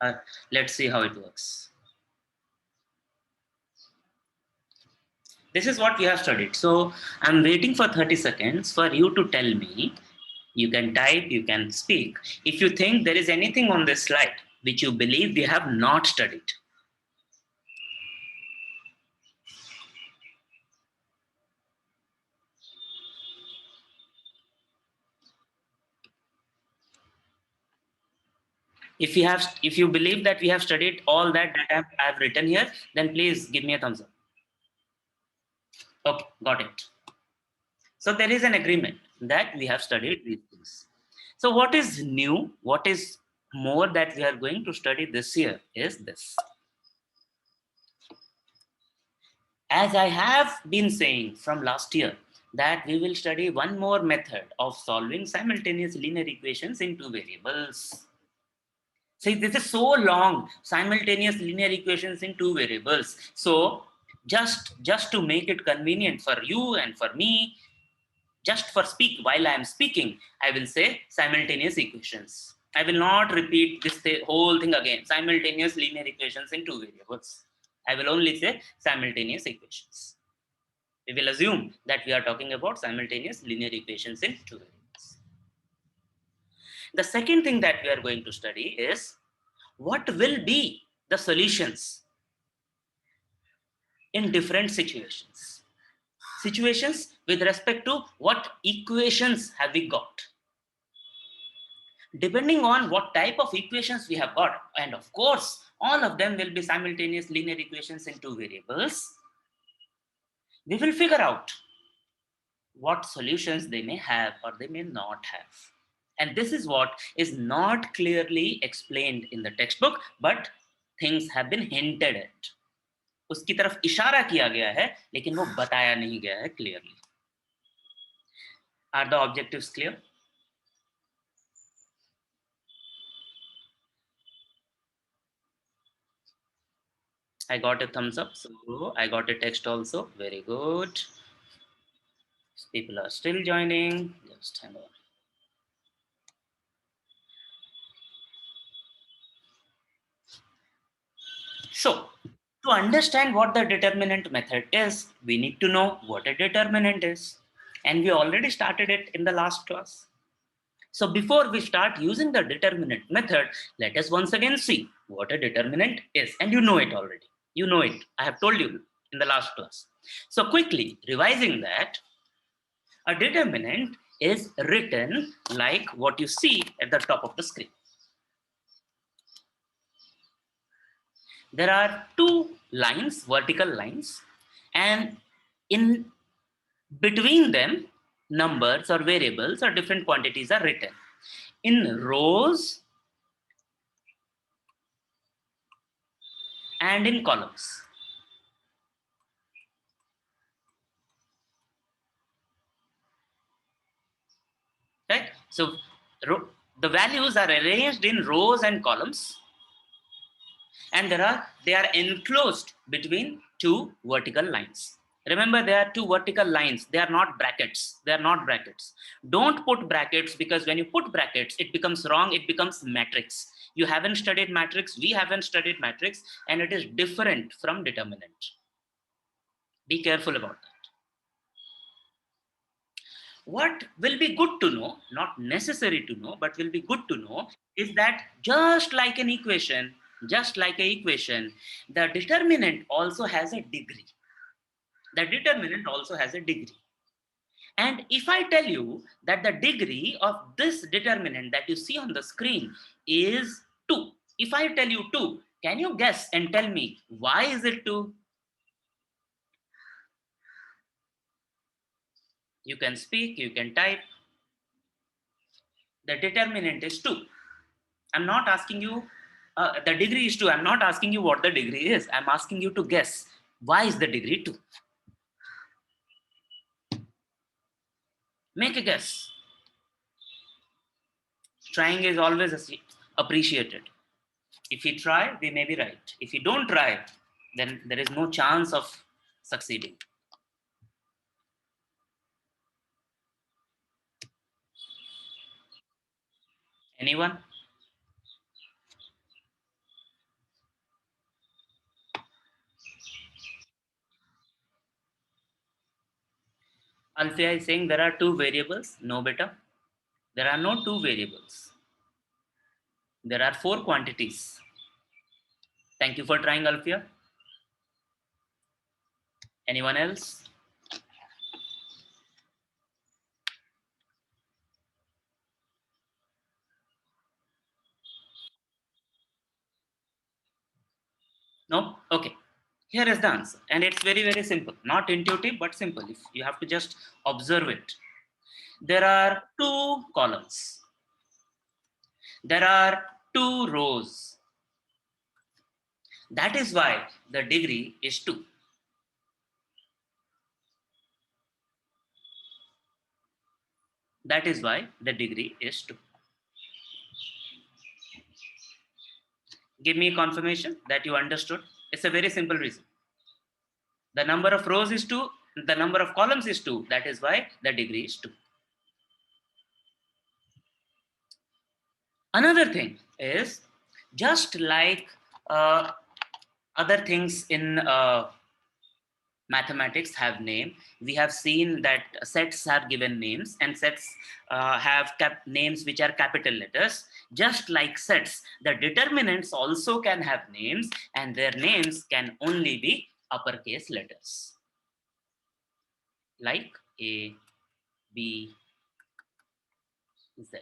Uh, let's see how it works. This is what we have studied. So I'm waiting for 30 seconds for you to tell me. You can type, you can speak. If you think there is anything on this slide which you believe we have not studied. If you believe that we have studied all that I've written here, then please give me a thumbs up. Okay, got it. So there is an agreement that we have studied these things. So what is new, what is more that we are going to study this year is this. As I have been saying from last year, that we will study one more method of solving simultaneous linear equations in two variables. See, this is so long, simultaneous linear equations in two variables. So just to make it convenient for you and for me, just for speak while I am speaking, I will say simultaneous equations. I will not repeat this whole thing again. Simultaneous linear equations in two variables. I will only say simultaneous equations. We will assume that we are talking about simultaneous linear equations in two variables. The second thing that we are going to study is what will be the solutions in different situations. Situations with respect to what equations have we got. Depending on what type of equations we have got, and of course, all of them will be simultaneous linear equations in two variables, we will figure out what solutions they may have or they may not have. And this is what is not clearly explained in the textbook, but things have been hinted at. उसकी तरफ इशारा किया गया है, लेकिन वो बताया नहीं गया है clearly. Are the objectives clear? I got a thumbs up, so I got a text also. Very good. People are still joining. Just hang on. So, to understand what the determinant method is, we need to know what a determinant is. And we already started it in the last class. So, before we start using the determinant method, let us once again see what a determinant is. And you know it already. You know it. I have told you in the last class. So, quickly revising that, a determinant is written like what you see at the top of the screen. There are two lines, vertical lines, and in between them, numbers or variables or different quantities are written in rows and in columns. Right? So the values are arranged in rows and columns, and they are enclosed between two vertical lines. Remember, there are two vertical lines. They are not brackets. They are not brackets. Don't put brackets, because when you put brackets, it becomes wrong. It becomes matrix. You haven't studied matrix. We haven't studied matrix, and it is different from determinant. Be careful about that. What will be good to know, not necessary to know, but will be good to know, is that just like an equation, the determinant also has a degree. The determinant also has a degree. And if I tell you that the degree of this determinant that you see on the screen is 2, if I tell you 2, can you guess and tell me why is it 2? You can speak, you can type. The determinant is 2. I'm not asking you, the degree is 2. I'm not asking you what the degree is. I'm asking you to guess. Why is the degree 2? Make a guess. Trying is always appreciated. If you try, we may be right. If you don't try, then there is no chance of succeeding. Anyone? Alfia is saying there are two variables. No, beta. There are no two variables. There are four quantities. Thank you for trying, Alfia. Anyone else? No? Okay. Here is the answer. And it's very, very simple. Not intuitive, but simple. If you have to just observe it. There are two columns. There are two rows. That is why the degree is 2. That is why the degree is 2. Give me confirmation that you understood. It's a very simple reason. The number of rows is 2, the number of columns is 2. That is why the degree is 2. Another thing is, just like other things in mathematics have name, we have seen that sets have given names, and sets have names which are capital letters. Just like sets, the determinants also can have names, and their names can only be uppercase letters, like A, B, Z.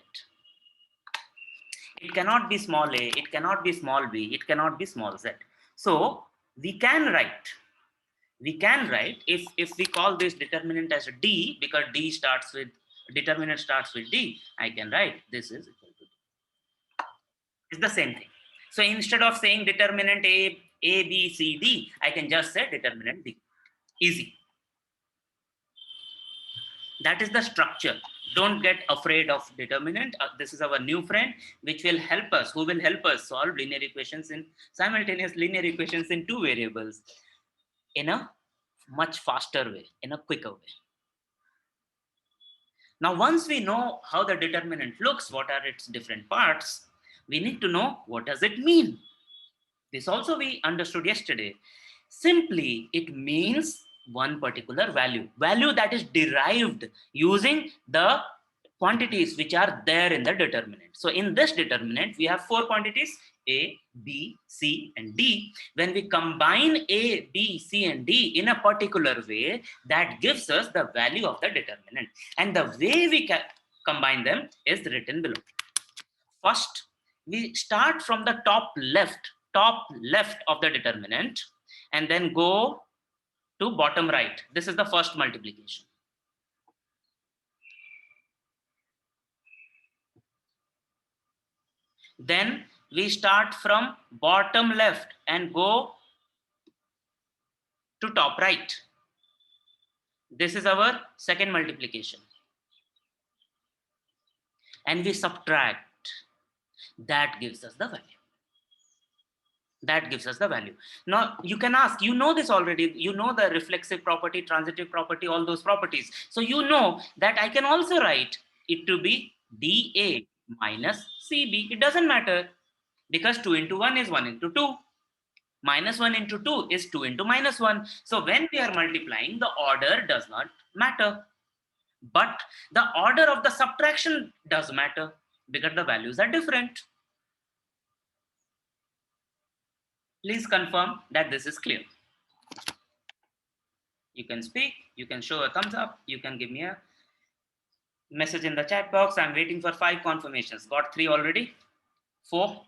It cannot be small a, it cannot be small b, it cannot be small z. So we can write, if we call this determinant as d, because d starts with, determinant starts with d, I can write this is equal to d. It's the same thing. So instead of saying determinant a b c d, I can just say determinant d. Easy. That is the structure. Don't get afraid of determinant. This is our new friend, which will help us, who will help us solve linear equations in simultaneous linear equations in two variables in a much faster way, in a quicker way. Now, once we know how the determinant looks, what are its different parts, we need to know what does it mean. This also we understood yesterday. Simply, it means one particular value that is derived using the quantities which are there in the determinant. So in this determinant, we have four quantities, A, B, C, and D. When we combine A, B, C, and D in a particular way, that gives us the value of the determinant. And the way we can combine them is written below. First, we start from the top left of the determinant, and then go to bottom right. This is the first multiplication. Then we start from bottom left and go to top right. This is our second multiplication. And we subtract. That gives us the value. That gives us the value. Now, you can ask, you know this already. You know the reflexive property, transitive property, all those properties. So you know that I can also write it to be dA minus CB. It doesn't matter, because 2 into 1 is 1 into 2. Minus 1 into 2 is 2 into minus 1. So when we are multiplying, the order does not matter. But the order of the subtraction does matter, because the values are different. Please confirm that this is clear. You can speak, you can show a thumbs up, you can give me a message in the chat box. I'm waiting for 5 confirmations. Got 3 already? 4?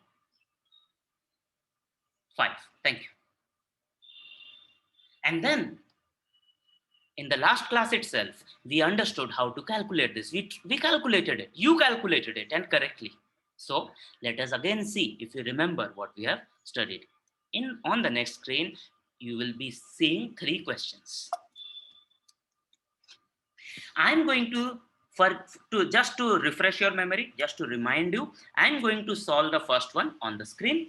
5. Thank you. And then in the last class itself, we understood how to calculate this. We calculated it. You calculated it, and correctly. So let us again see if you remember what we have studied. On the next screen, you will be seeing 3 questions. I'm going to, just to refresh your memory, just to remind you, I'm going to solve the first one on the screen.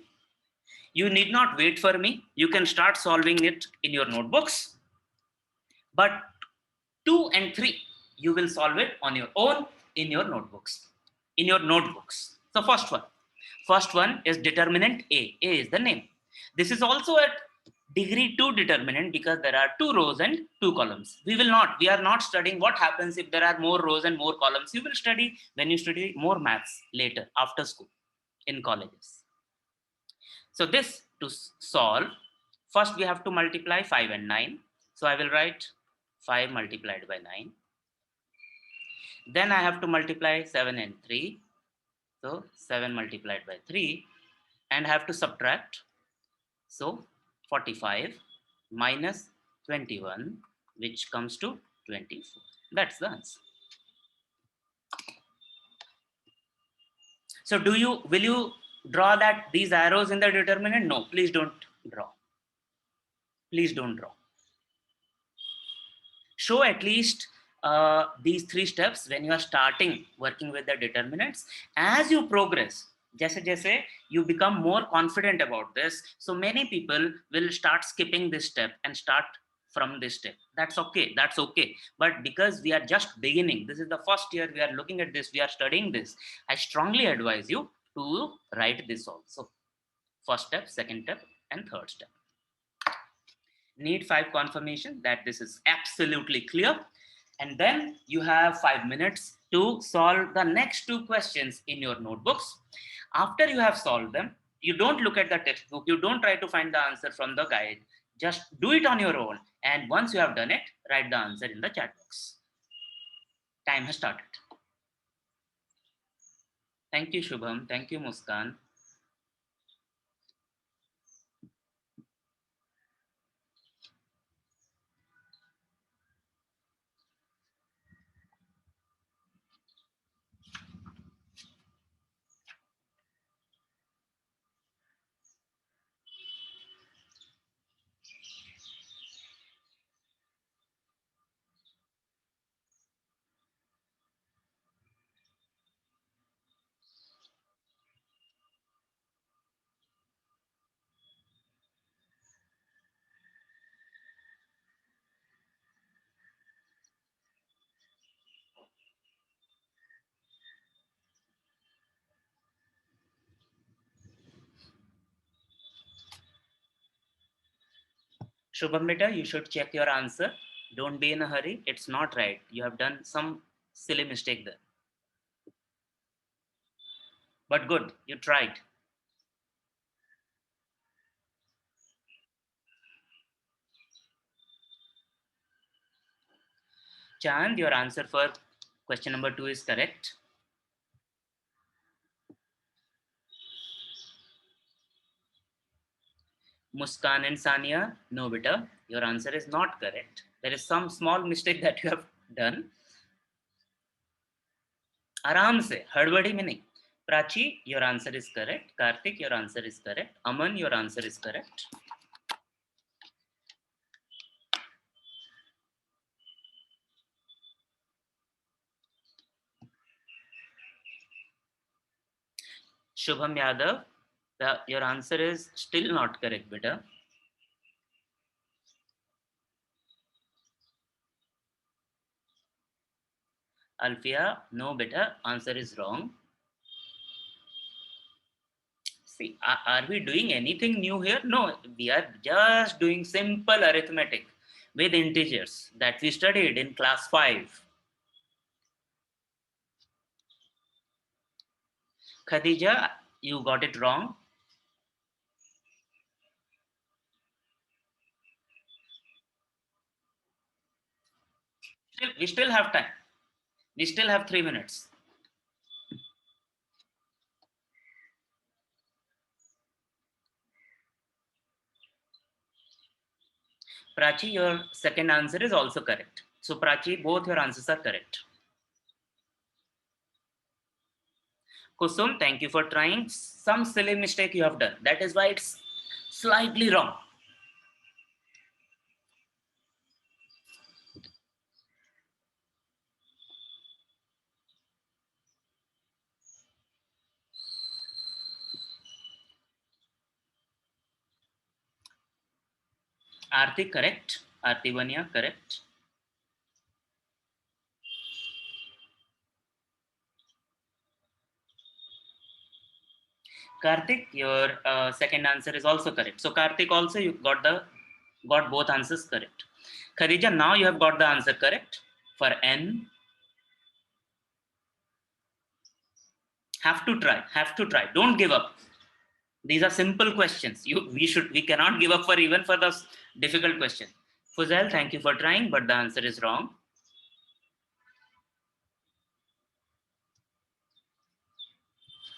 You need not wait for me. You can start solving it in your notebooks. But 2 and 3, you will solve it on your own in your notebooks. So first one is determinant A. A is the name. This is also a degree 2 determinant because there are 2 rows and 2 columns. We are not studying what happens if there are more rows and more columns. You will study when you study more maths later after school in colleges. So this to solve, first we have to multiply 5 and 9. So I will write 5 multiplied by 9. Then I have to multiply 7 and 3. So 7 multiplied by 3 and I have to subtract. So 45 minus 21, which comes to 24. That's the answer. So will you draw that these arrows in the determinant? No, please don't draw. Please don't draw. Show at least these 3 steps when you are starting working with the determinants. As you progress, जैसे you become more confident about this, so many people will start skipping this step and start from this step. That's okay. But because we are just beginning, this is the first year we are looking at this, we are studying this, I strongly advise you to write this also. First step, second step, and third step. Need 5 confirmation that this is absolutely clear. And then you have 5 minutes to solve the next 2 questions in your notebooks. After you have solved them, you don't look at the textbook, you don't try to find the answer from the guide, just do it on your own. And once you have done it, write the answer in the chat box. Time has started. Thank you, Shubham. Thank you, Muskan. Shubham beta, you should check your answer. Don't be in a hurry. It's not right. You have done some silly mistake there. But good, you tried. Chand, your answer for question number 2 is correct. Muskan and Sania, no beta, your answer is not correct. There is some small mistake that you have done. Aram se, hadbadi mein nahi. Prachi, your answer is correct. Karthik, your answer is correct. Aman, your answer is correct. Shubham Yadav, your answer is still not correct, beta. Alfia, no beta, answer is wrong. See, are we doing anything new here? No, we are just doing simple arithmetic with integers that we studied in class 5. Khadija, you got it wrong. We still have time. We still have 3 minutes. Prachi, your second answer is also correct. So Prachi, both your answers are correct. Kusum, thank you for trying. Some silly mistake you have done. That is why it's slightly wrong. Arti, correct. Arti Vanya, correct. Karthik, your second answer is also correct. So Karthik also, you got the Got both answers correct. Kharija, now you have got the answer correct for n. Have to try. Don't give up. These are simple questions. We cannot give up for even for the difficult question. Fuzel, thank you for trying, but the answer is wrong.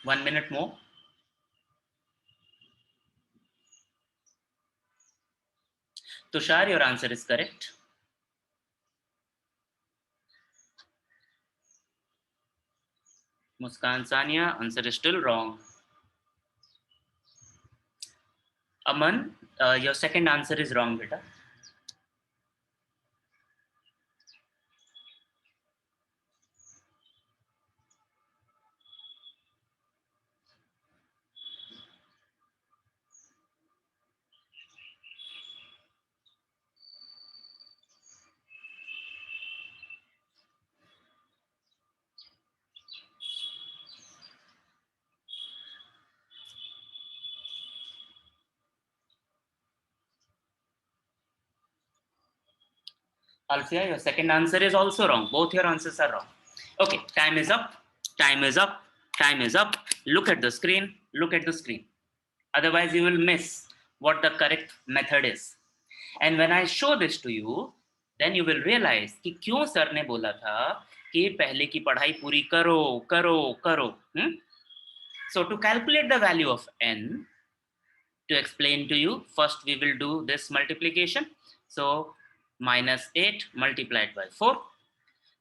1 minute more. Tushar, your answer is correct. Muskan Sania, answer is still wrong. Aman, your second answer is wrong, beta. Alfia, your second answer is also wrong. Both your answers are wrong. Okay, time is up. Time is up. Time is up. Look at the screen. Look at the screen. Otherwise, you will miss what the correct method is. And when I show this to you, then you will realize कि क्यों sir ने बोला था कि पहले की पढ़ाई पूरी करो करो करो. So to calculate the value of n, to explain to you, first we will do this multiplication. So minus 8 multiplied by 4.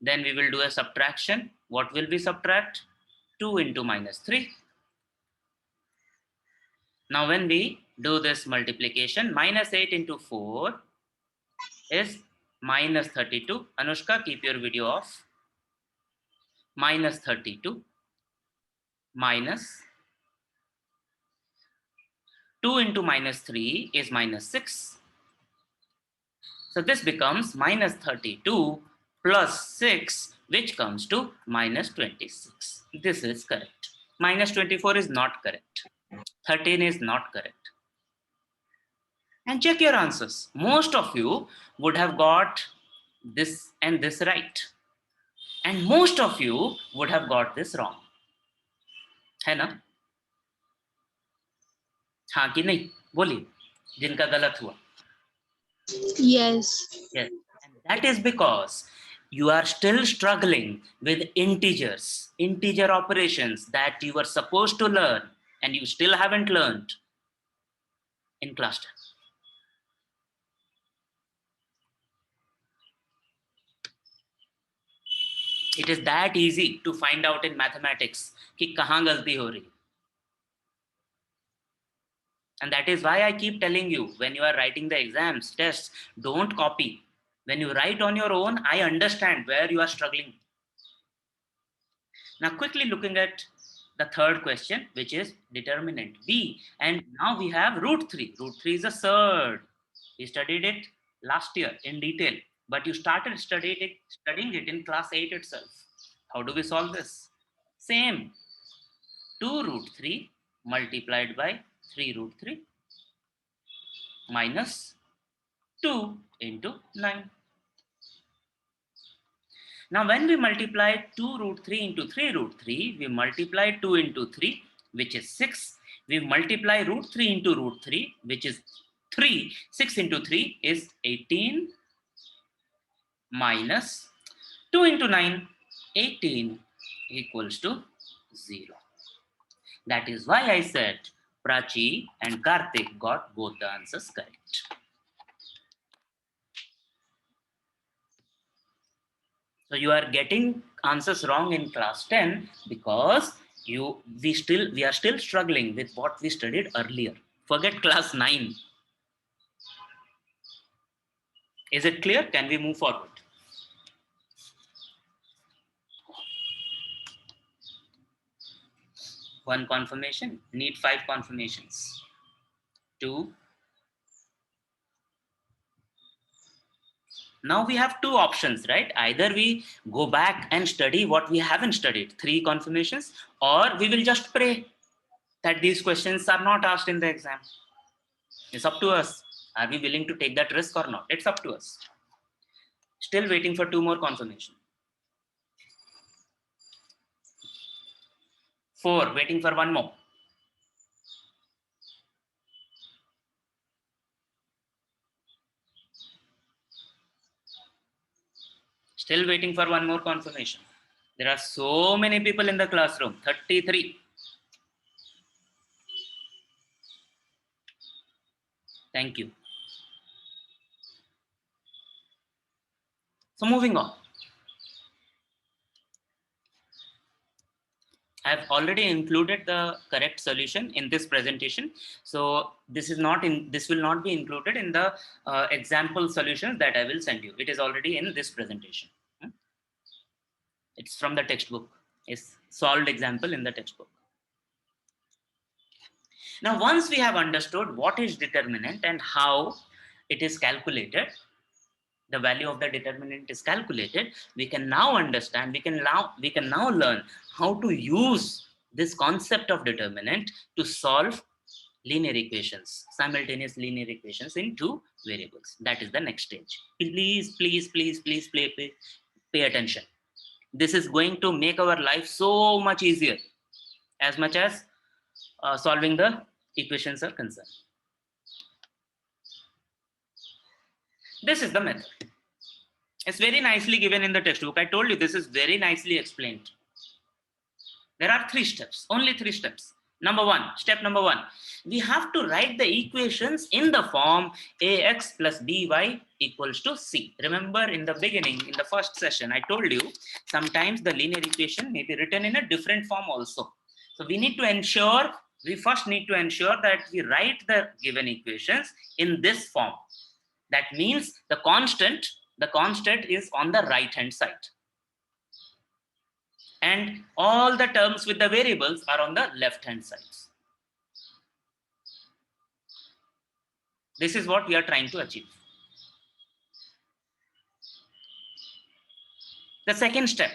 Then we will do a subtraction. What will we subtract? 2 into minus 3. Now when we do this multiplication, minus 8 into 4 is minus 32. Anushka, keep your video off. Minus 32 minus 2 into minus 3 is minus 6. So this becomes minus 32 plus 6, which comes to minus 26. This is correct. Minus 24 is not correct. 13 is not correct. And check your answers. Most of you would have got this and this right. And most of you would have got this wrong. है ना? हाँ कि नहीं? बोलिए, जिनका गलत हुआ. Yes. Yes. And that is because you are still struggling with integers, integer operations that you were supposed to learn and you still haven't learned in class 10. It is that easy to find out in mathematics कि कहाँ गलती हो रही. And that is why I keep telling you, when you are writing the exams, tests, don't copy. When you write on your own, I understand where you are struggling. Now, quickly looking at the third question, which is determinant B. And now we have root 3. Root 3 is a surd. We studied it last year in detail, but you started studying it in class 8 itself. How do we solve this? Same. 2 root 3 multiplied by 3 root 3 minus 2 into 9. Now, when we multiply 2 root 3 into 3 root 3, we multiply 2 into 3, which is 6. We multiply root 3 into root 3, which is 3. 6 into 3 is 18 minus 2 into 9, 18 equals to 0. That is why I said Prachi and Karthik got both the answers correct. So you are getting answers wrong in class 10 because we are still struggling with what we studied earlier. Forget class 9. Is it clear? Can we move forward? One confirmation, need 5 confirmations. 2. Now we have 2 options, right? Either we go back and study what we haven't studied, 3 confirmations, or we will just pray that these questions are not asked in the exam. It's up to us. Are we willing to take that risk or not? It's up to us. Still waiting for 2 more confirmation. 4, waiting for 1 more. Still waiting for 1 more confirmation. There are so many people in the classroom. 33. Thank you. So moving on. I've already included the correct solution in this presentation. So this will not be included in the example solutions that I will send you. It is already in this presentation. It's from the textbook. It's solved example in the textbook. Now, once we have understood what is determinant and how it is calculated, the value of the determinant is calculated, we can now understand, we can now learn how to use this concept of determinant to solve linear equations, simultaneous linear equations in 2 variables. That is the next stage. Please pay attention. This is going to make our life so much easier, as much as solving the equations are concerned. This is the method. It's very nicely given in the textbook. I told you this is very nicely explained. There are 3 steps, only 3 steps. Step number one, we have to write the equations in the form ax plus by equals to c. Remember in the beginning, in the first session, I told you sometimes the linear equation may be written in a different form also. So we first need to ensure that we write the given equations in this form. That means the constant is on the right hand side. And all the terms with the variables are on the left hand side. This is what we are trying to achieve. The second step,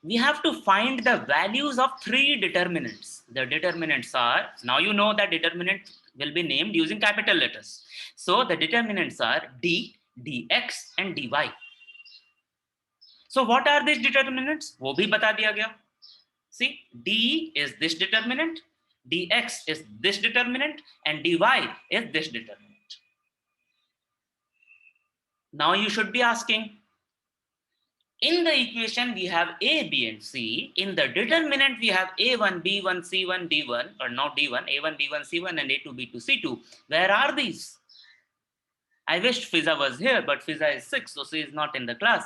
we have to find the values of 3 determinants. The determinants are, now you know that determinant will be named using capital letters. So the determinants are d, dx and dy. So what are these determinants? वो भी बता दिया गया. See, d is this determinant, dx is this determinant, and dy is this determinant. Now you should be asking, in the equation we have a, b and c. In the determinant we have a1, b1, c1, d1, or not d1, a1, b1, c1 and a2, b2, c2. Where are these? I wished Fiza was here, but Fiza is sick, so she is not in the class.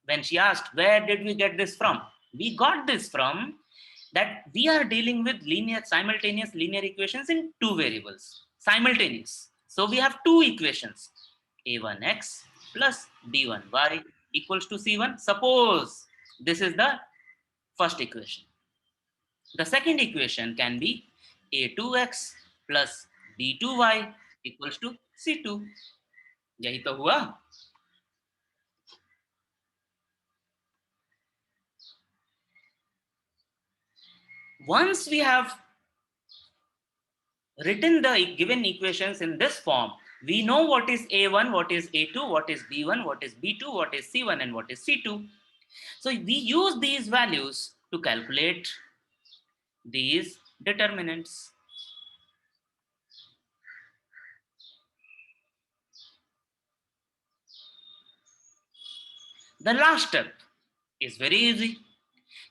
When she asked, where did we get this from? We got this from that we are dealing with simultaneous linear equations in 2 variables, simultaneous. So we have 2 equations, a1x plus b1y equals to c1. Suppose this is the first equation. The second equation can be a2x plus b2y equals to c2. यही तो हुआ. Once we have written the given equations in this form, we know what is a1, what is a2, what is b1, what is b2, what is c1 and what is c2. So we use these values to calculate these determinants. The last step is very easy.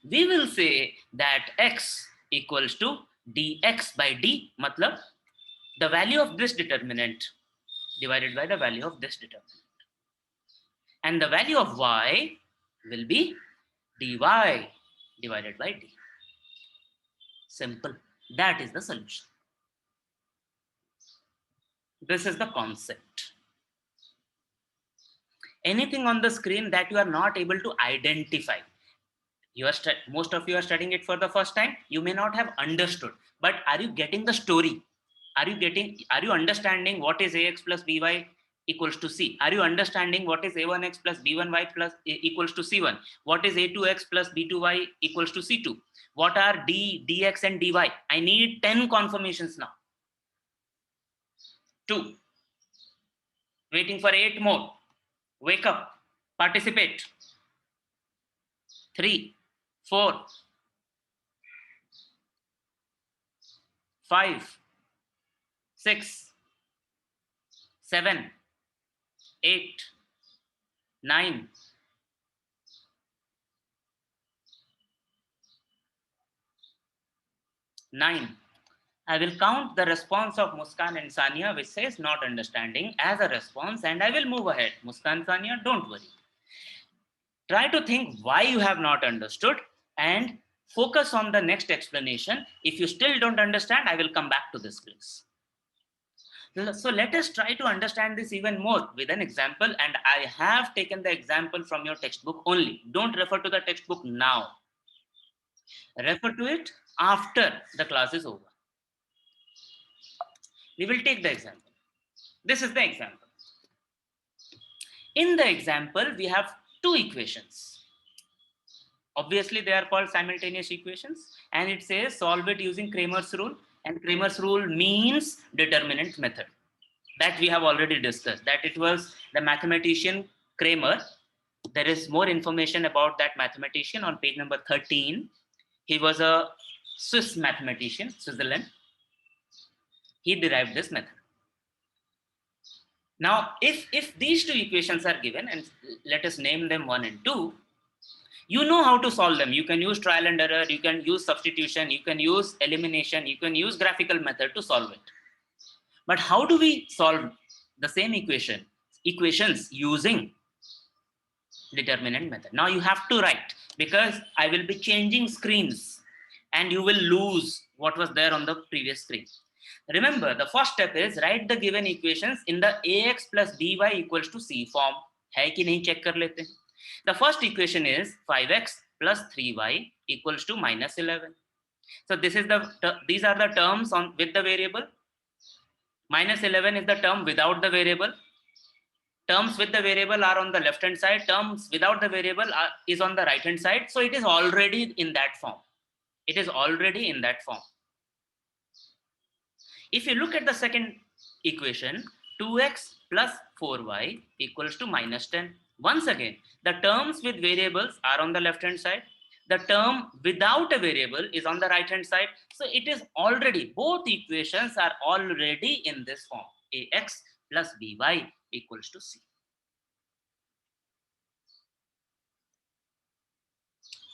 We will say that x equals to dx by d, matlab the value of this determinant divided by the value of this determinant. And the value of y will be dy divided by d. Simple. That is the solution. This is the concept. Anything on the screen that you are not able to identify, most of you are studying it for the first time, you may not have understood, but are you getting the story? Are you understanding what is ax plus by equals to c? Are you understanding what is a1x plus b1y plus equals to c1? What is a2x plus b2y equals to c2? What are dx and dy? I need 10 confirmations now. 2. Waiting for 8 more. Wake up. Participate. 3, 4, 5, 6, 7, 8, 9, 9. I will count the response of Muskan and Sania, which says not understanding, as a response, and I will move ahead. Muskan, Sania, don't worry. Try to think why you have not understood and focus on the next explanation. If you still don't understand, I will come back to this place. So let us try to understand this even more with an example, and I have taken the example from your textbook only. Don't refer to the textbook now. Refer to it after the class is over. We will take the example. This is the example. In the example, we have two equations. Obviously, they are called simultaneous equations, and it says solve it using Cramer's rule. And Cramer's rule means determinant method. That we have already discussed, that it was the mathematician Cramer. There is more information about that mathematician on page number 13. He was a Swiss mathematician, Switzerland. He derived this method. Now, if these two equations are given, and let us name them 1 and 2, you know how to solve them. You can use trial and error, you can use substitution, you can use elimination, you can use graphical method to solve it. But how do we solve the same equations using determinant method? Now you have to write, because I will be changing screens and you will lose what was there on the previous screen. Remember, the first step is write the given equations in the ax plus by equals to c form. Hai ki nahi, check kar lete. The first equation is 5x plus 3y equals to minus 11. So these are the terms on with the variable. Minus 11 is the term without the variable. Terms with the variable are on the left hand side. Terms without the variable is on the right hand side. So it is already in that form. It is already in that form. If you look at the second equation, 2x plus 4y equals to minus 10. Once again, the terms with variables are on the left hand side. The term without a variable is on the right hand side. So it is already, both equations are already in this form. Ax plus by equals to c.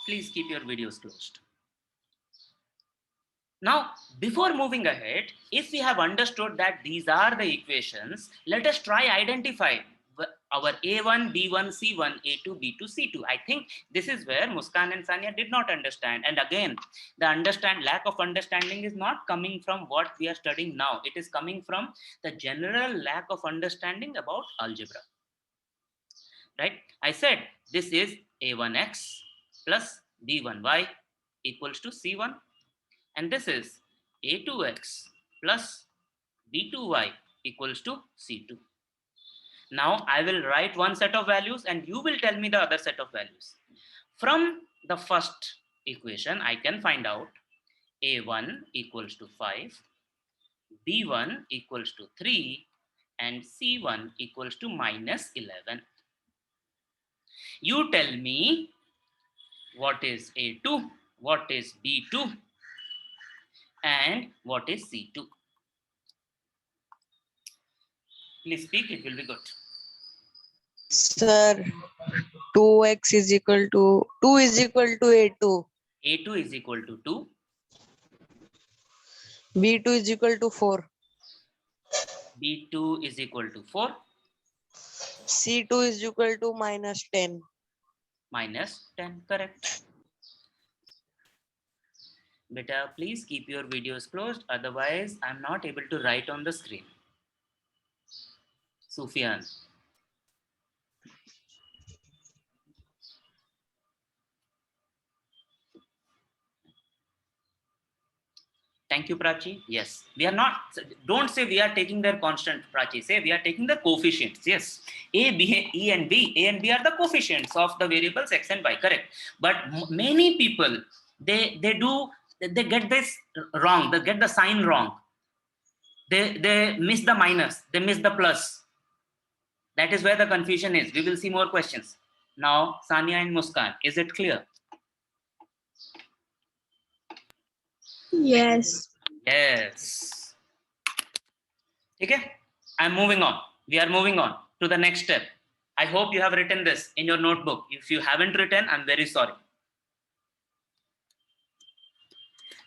Please keep your videos closed. Now, before moving ahead, if we have understood that these are the equations, let us try identify our A1, B1, C1, A2, B2, C2. I think this is where Muskan and Sania did not understand. And again, the lack of understanding is not coming from what we are studying now. It is coming from the general lack of understanding about algebra. Right? I said this is A1x plus B1y equals to C1. And this is A2x plus B2y equals to C2. Now I will write one set of values and you will tell me the other set of values. From the first equation, I can find out A1 equals to 5, B1 equals to 3, and C1 equals to minus 11. You tell me what is A2, what is B2, and what is C2. Please speak, it will be good. Sir, 2x is equal to 2 is equal to A2. A2 is equal to 2. B2 is equal to 4. B2 is equal to 4. C2 is equal to minus 10. Minus 10, correct. Beta, please keep your videos closed. Otherwise, I'm not able to write on the screen. Sufyan. Thank you, Prachi. Yes, we are not, don't say we are taking their constant, Prachi. Say we are taking the coefficients. Yes, A, B, E, and B. A and B are the coefficients of the variables X and Y, correct. But many people, they get this wrong. They get the sign wrong. They miss the minus. They miss the plus. That is where the confusion is. We will see more questions. Now, Sania and Muskan, is it clear? Yes. Yes. Okay, I'm moving on. We are moving on to the next step. I hope you have written this in your notebook. If you haven't written, I'm very sorry.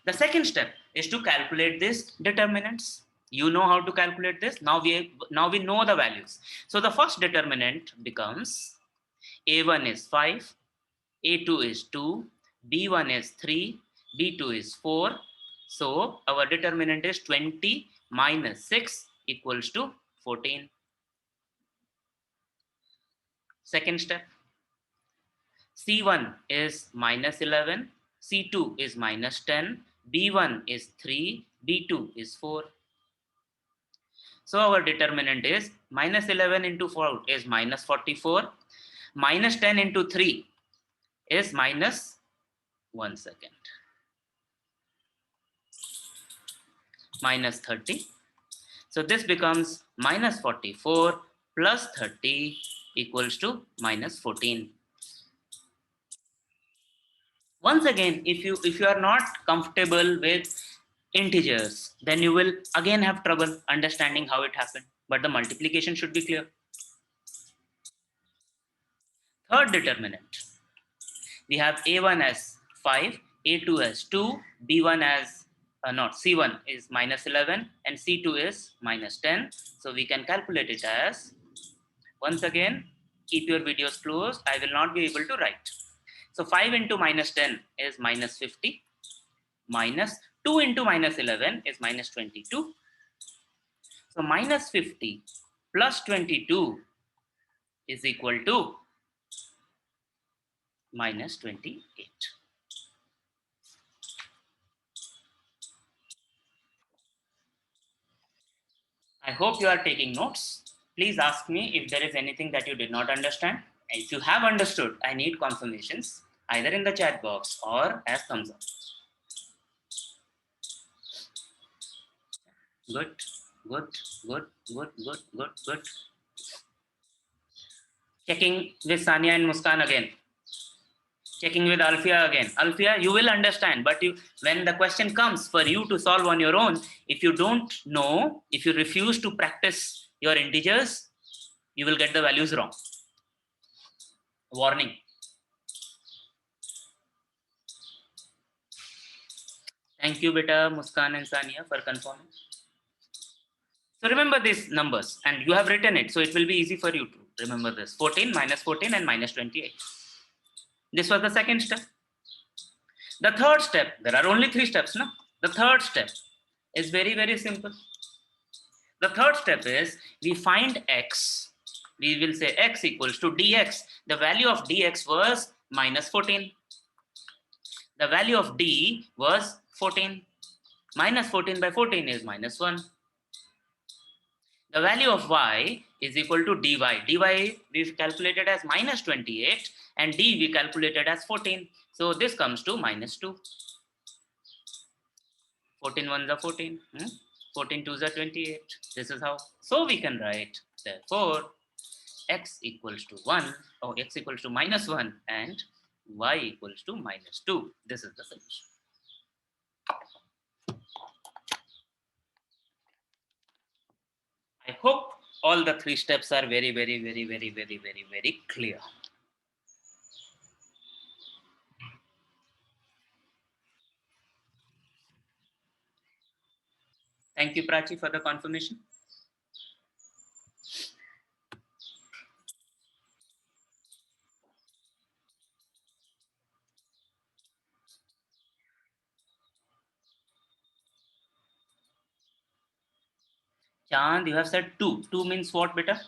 The second step is to calculate these determinants. You know how to calculate this. Now we know the values. So the first determinant becomes A1 is 5, A2 is 2, B1 is 3, B2 is 4. So our determinant is 20 minus 6 equals to 14. Second step, C1 is minus 11, C2 is minus 10, B1 is 3, B2 is 4. So our determinant is minus 11 into 4 is minus 44, minus 10 into 3 is minus 1 second, minus 30. So this becomes minus 44 plus 30 equals to minus 14. Once again, if you are not comfortable with integers, then you will again have trouble understanding how it happened. But the multiplication should be clear. Third determinant, we have A1 as 5, A2 as 2, B1 as not C1 is minus 11 and C2 is minus 10. So we can calculate it as, once again, keep your videos closed. I will not be able to write. So 5 into minus 10 is minus 50, minus 2 into minus 11 is minus 22. So minus 50 plus 22 is equal to minus 28. I hope you are taking notes. Please ask me if there is anything that you did not understand. If you have understood, I need confirmations either in the chat box or as thumbs up. Good, good, good, good, good, good, good. Checking with Sania and Muskan again. Checking with Alfia again. Alfia, you will understand, but when the question comes for you to solve on your own, if you don't know, if you refuse to practice your integers, you will get the values wrong. Warning. Thank you, beta, Muskan and Sania for confirming. So remember these numbers, and you have written it, so it will be easy for you to remember this. 14, minus 14, and minus 28. This was the second step. The third step, there are only 3 steps now. The third step is very, very simple. The third step is we find x. We will say x equals to dx. The value of dx was minus 14. The value of d was 14. Minus 14 by 14 is minus 1. The value of y is equal to dy. dy we calculated as minus 28 and d we calculated as 14. So this comes to minus 2. 14 ones are 14. 14 twos are 28. This is how. So we can write, therefore, x equals to 1 or x equals to minus 1 and y equals to minus 2. This is the solution. I hope all the 3 steps are very, very, very, very, very, very, very clear. Thank you, Prachi, for the confirmation. Chand, you have said 2. 2 means what, beta?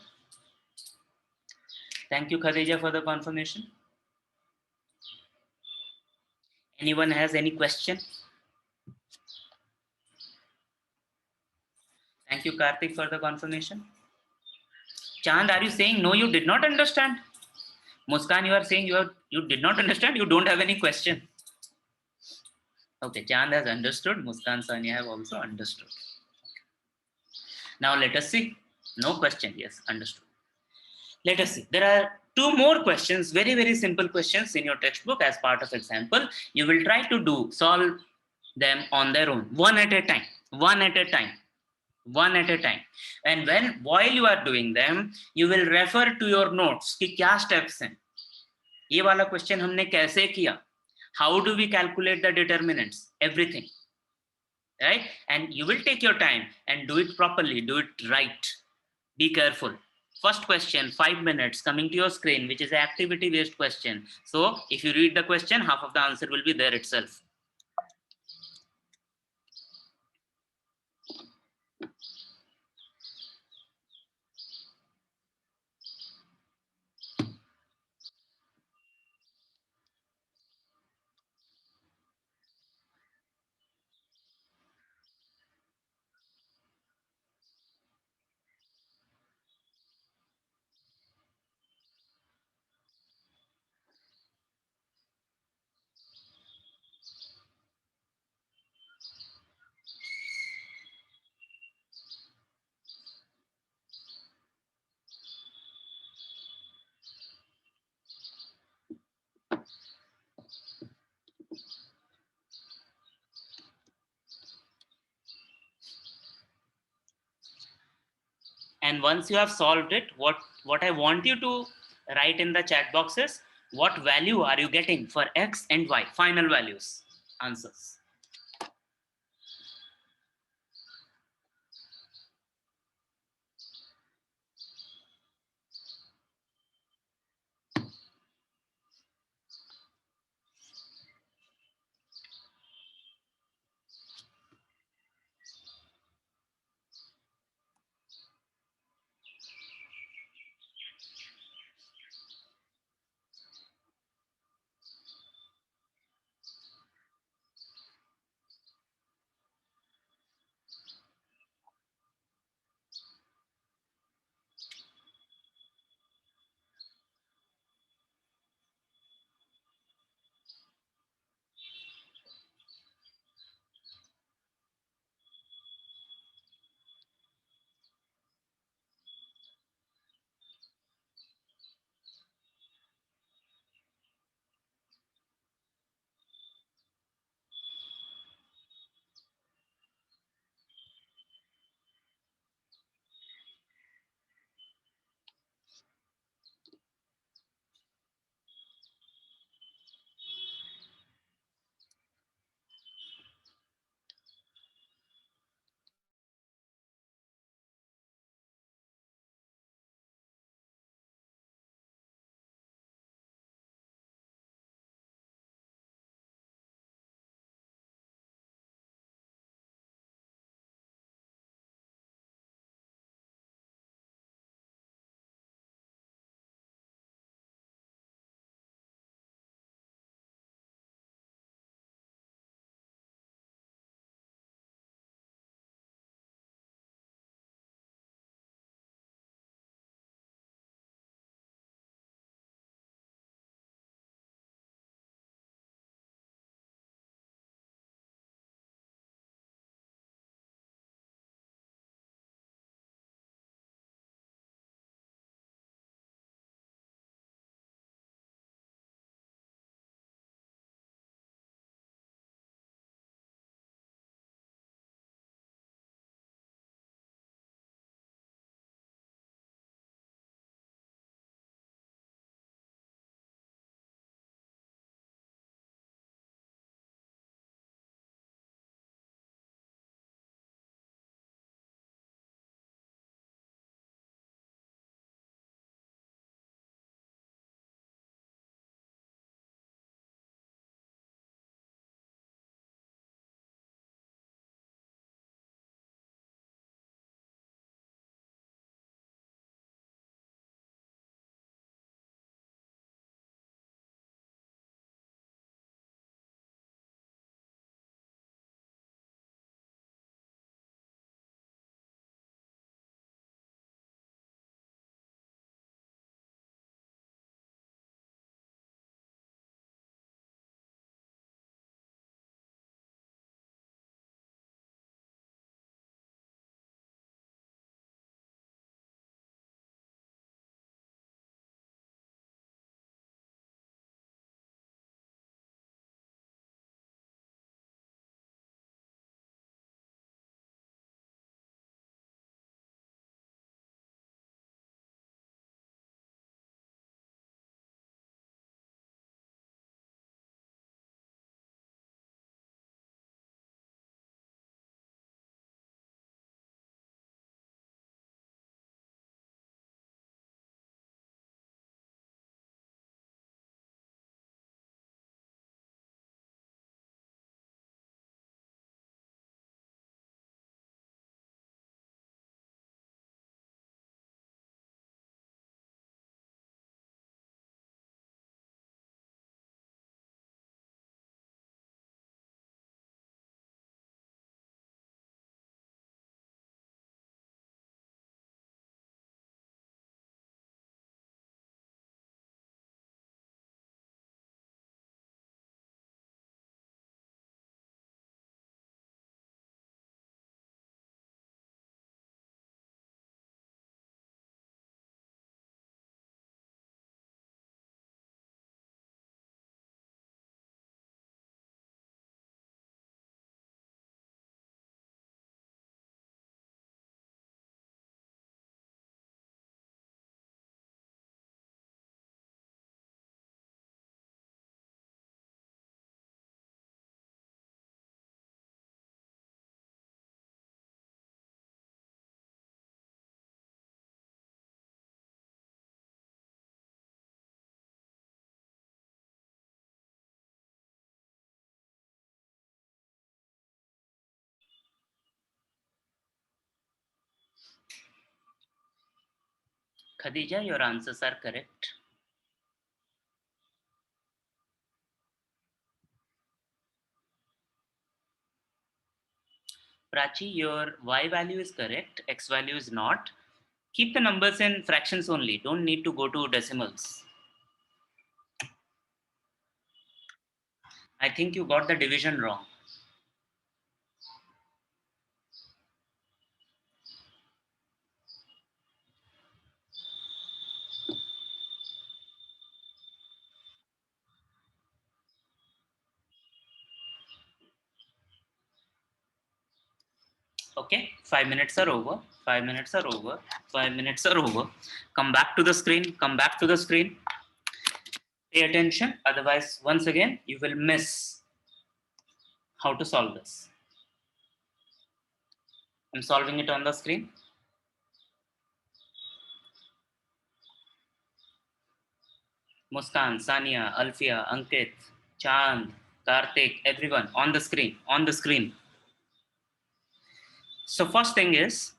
Thank you, Khadija, for the confirmation. Anyone has any question? Thank you, Karthik, for the confirmation. Chand, are you saying no, you did not understand? Muskan, you are saying you did not understand, you don't have any question. Okay, Chand has understood. Muskan, Sania have also understood. Now let us see. No question. Yes, understood. Let us see. There are two more questions, very, very simple questions in your textbook as part of example. You will try to solve them on their own, one at a time, one at a time, one at a time. And while you are doing them, you will refer to your notes कि क्या steps हैं. ये वाला question हमने कैसे किया? How do we calculate the determinants? Everything. Right? And you will take your time and do it properly, do it right. Be careful. First question, 5 minutes, coming to your screen, which is an activity based question. So if you read the question, half of the answer will be there itself. And once you have solved it, what I want you to write in the chat box is what value are you getting for x and y, final values, answers. Khadija, your answers are correct. Prachi, your y value is correct, x value is not. Keep the numbers in fractions only. Don't need to go to decimals. I think you got the division wrong. Okay, 5 minutes are over. 5 minutes are over. 5 minutes are over. Come back to the screen. Come back to the screen. Pay attention. Otherwise, once again, you will miss how to solve this. I'm solving it on the screen. Muskan, Sania, Alfia, Ankit, Chand, Karthik, everyone on the screen. On the screen. So first thing is,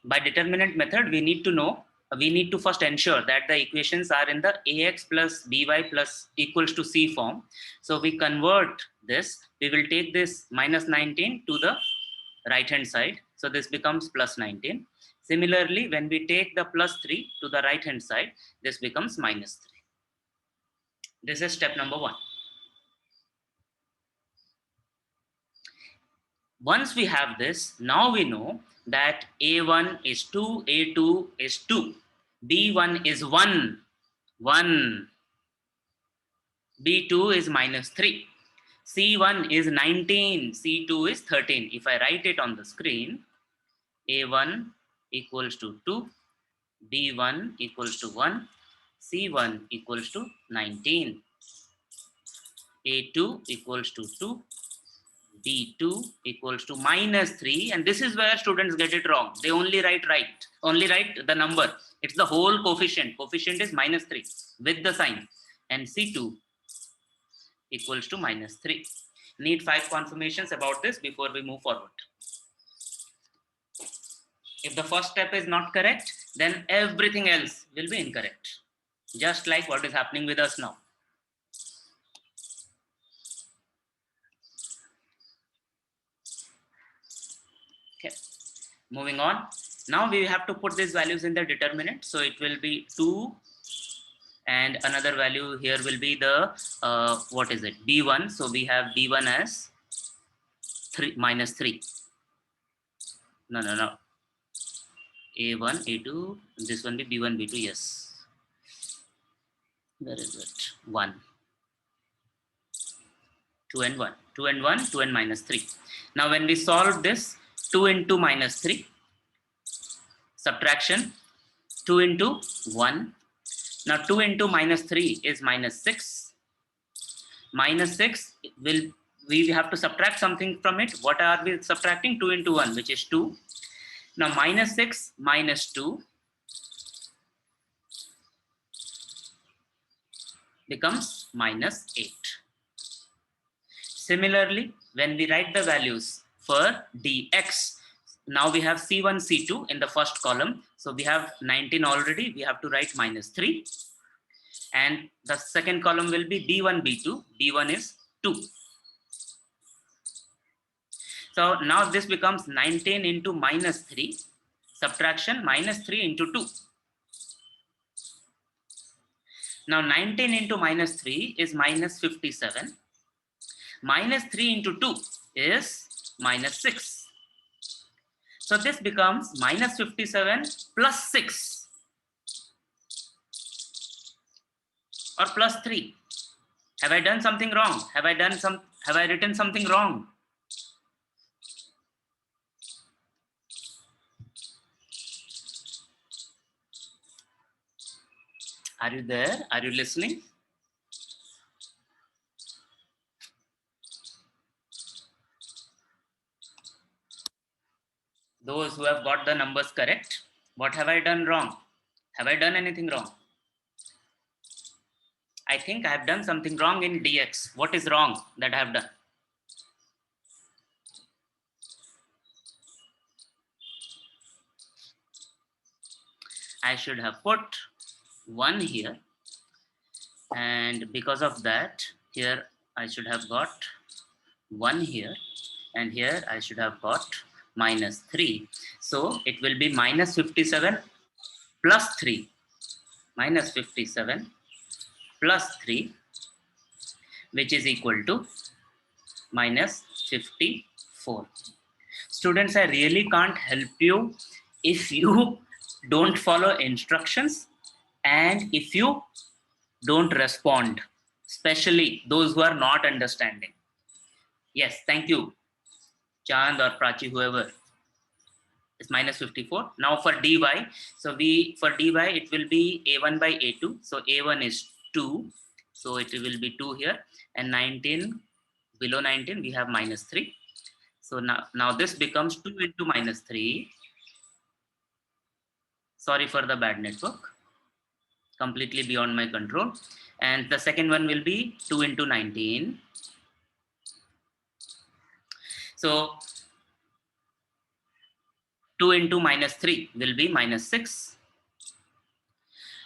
by determinant method, we need to first ensure that the equations are in the ax plus by plus equals to c form. So we convert this. We will take this minus 19 to the right hand side. So this becomes plus 19. Similarly, when we take the plus 3 to the right hand side, this becomes minus 3. This is step number 1. Once we have this, now we know that A1 is 2, A2 is 2, B1 is 1, 1, B2 is minus 3, C1 is 19, C2 is 13. If I write it on the screen, A1 equals to 2, B1 equals to 1, C1 equals to 19, A2 equals to 2, B2 equals to minus 3, and this is where students get it wrong. They only write the number. It's the whole coefficient. Coefficient is minus 3 with the sign, and C2 equals to minus 3. Need 5 confirmations about this before we move forward. If the first step is not correct, then everything else will be incorrect. Just like what is happening with us now. Okay. Moving on. Now we have to put these values in the determinant. So it will be 2, and another value here will be the, what is it? B1. So we have B1 as 3 minus 3. No. A1, A2, this one be B1, B2, yes. Where is it? 1. 2 and 1. 2 and 1, 2 and minus 3. Now when we solve this, 2 into minus 3, subtraction, 2 into 1. Now 2 into minus 3 is minus 6. Minus 6 we have to subtract something from it. What are we subtracting? 2 into 1, which is 2. Now minus 6 minus 2 becomes minus 8. Similarly, when we write the values for dx, now we have C1, C2 in the first column. So we have 19 already. We have to write minus 3. And the second column will be B1, B2. B1 is 2. So now this becomes 19 into minus 3. Subtraction, minus 3 into 2. Now 19 into minus 3 is minus 57. Minus 3 into 2 is minus 6. So this becomes minus 57 plus 6 or plus 3. Have I done something wrong? Have I written something wrong? Are you there? Are you listening? Those who have got the numbers correct, what have I done wrong? Have I done anything wrong? I think I have done something wrong in dx. What is wrong that I have done? I should have put 1 here, and because of that, here I should have got 1 here, and here I should have got -3. So it will be minus 57 plus 3, minus 57 plus 3, which is equal to minus 54. Students, I really can't help you if you don't follow instructions and if you don't respond, especially those who are not understanding. Yes, thank you, Chand or Prachi, whoever. Is minus 54. Now for dy, so for dy it will be a1 by a2. So a1 is 2, so it will be 2 here, and 19, below 19 we have -3. So now this becomes 2 into -3. Sorry for the bad network, completely beyond my control. And the second one will be 2 into 19. So 2 into -3 will be -6,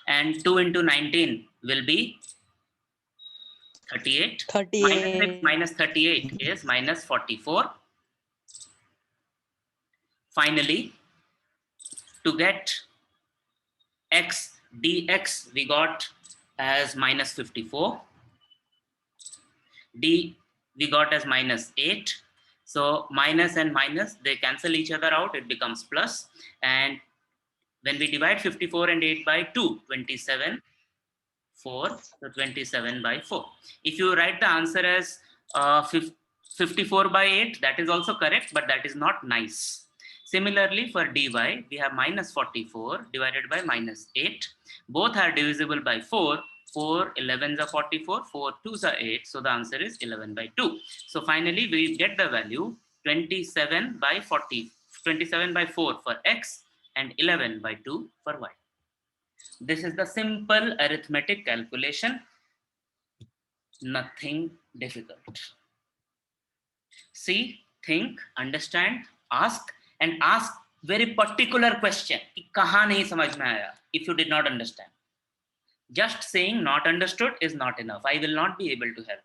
and 2 into 19 will be 38. Minus 6 38. minus 38 is minus 44. Finally, to get x dx, we got as minus 54. D we got as -8. So minus and minus, they cancel each other out. It becomes plus. And when we divide 54 and 8 by 2, 27, 4. So 27 by 4. If you write the answer as 54 by 8, that is also correct, but that is not nice. Similarly, for dy, we have minus 44 divided by -8. Both are divisible by 4. 4 11s are 44, 4 2s are 8. So the answer is 11 by 2. So finally, we get the value 27 by 40, 27 by 4 for x, and 11 by 2 for y. This is the simple arithmetic calculation, nothing difficult. See, think, understand, ask, and ask very particular question. कि कहाँ नहीं समझ में आया, if you did not understand. Just saying not understood is not enough. I will not be able to help.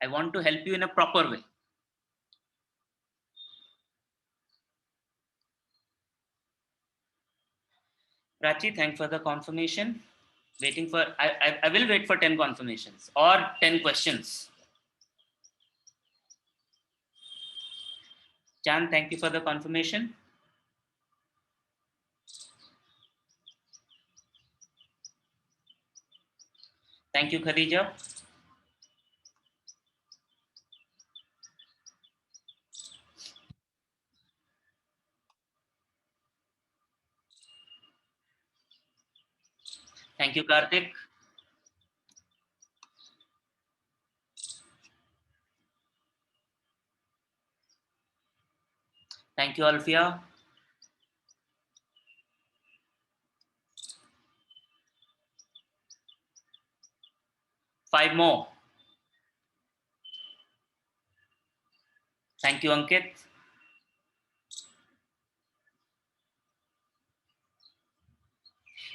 I want to help you in a proper way. Prachi, thanks for the confirmation. Waiting for, I will wait for 10 confirmations or 10 questions. Chan, thank you for the confirmation. Thank you, Khadija. Thank you, Karthik. Thank you, Alfia. Five more. Thank you, Ankit.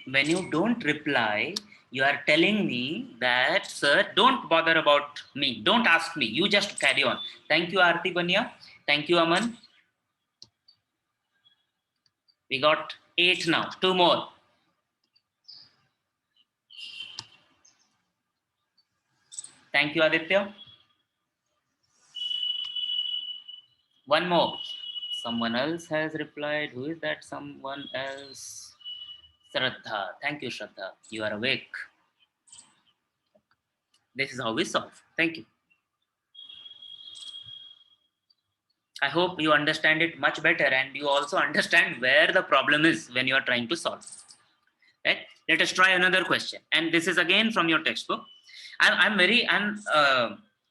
When you don't reply, you are telling me that, sir, don't bother about me. Don't ask me. You just carry on. Thank you, Aarti Bania. Thank you, Aman. We got 8 now. 2 more. Thank you, Aditya. 1 more. Someone else has replied. Who is that someone else? Shraddha. Thank you, Shraddha. You are awake. This is how we solve. Thank you. I hope you understand it much better, and you also understand where the problem is when you are trying to solve. Right? Let us try another question. And this is again from your textbook. I'm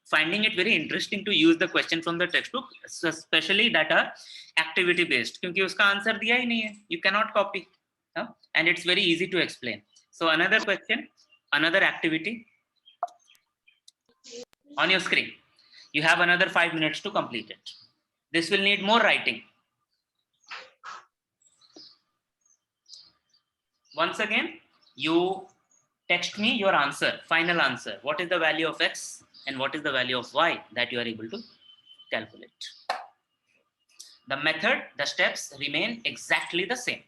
finding it very interesting to use the question from the textbook, especially that are activity based. क्योंकि उसका answer दिया ही नहीं है. You cannot copy. And it's very easy to explain. So another question, another activity on your screen. You have another 5 minutes to complete it. This will need more writing. Once again, you text me your answer, final answer. What is the value of x and what is the value of y that you are able to calculate. The method, the steps remain exactly the same.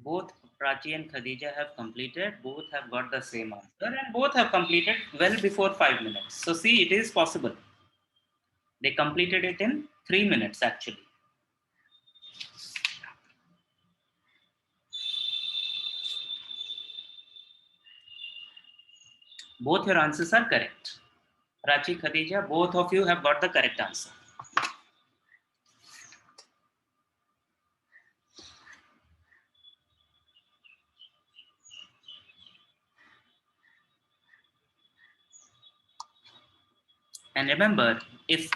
Both Prachi and Khadija have completed, both have got the same answer, and both have completed well before 5 minutes. So, see, it is possible. They completed it in 3 minutes actually. Both your answers are correct. Prachi, Khadija, both of you have got the correct answer. And remember, if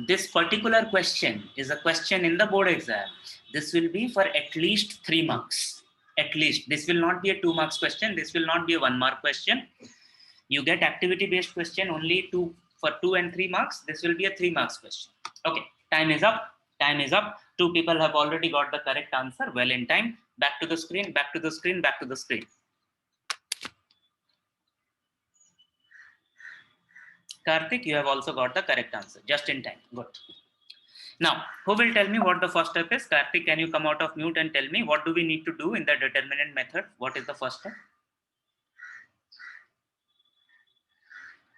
this particular question is a question in the board exam, this will be for at least 3 marks. At least. This will not be a 2 marks question. This will not be a 1 mark question. You get activity based question only for 2 and 3 marks. This will be a 3 marks question. Okay, time is up. Time is up. 2 people have already got the correct answer. Well in time. Back to the screen, back to the screen, back to the screen. Karthik, you have also got the correct answer. Just in time. Good. Now, who will tell me what the first step is? Karthik, can you come out of mute and tell me what do we need to do in the determinant method? What is the first step?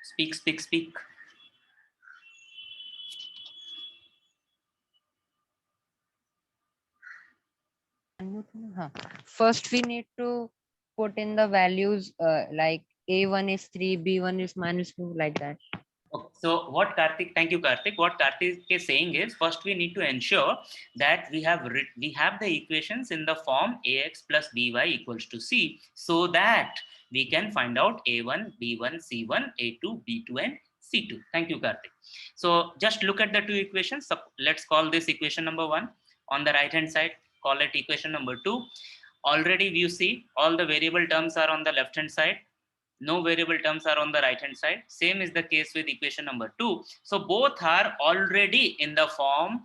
Speak, speak, speak. First, we need to put in the values like A1 is 3, B1 is -2, like that. Okay. So what Karthik, thank you Karthik. What Karthik is saying is, first we need to ensure that we have the equations in the form ax plus by equals to c, so that we can find out a1, b1, c1, a2, b2 and c2. Thank you Karthik. So just look at the two equations. So let's call this equation number 1 on the right hand side. Call it equation number 2. Already you see all the variable terms are on the left hand side. No variable terms are on the right hand side. Same is the case with equation number 2. So both are already in the form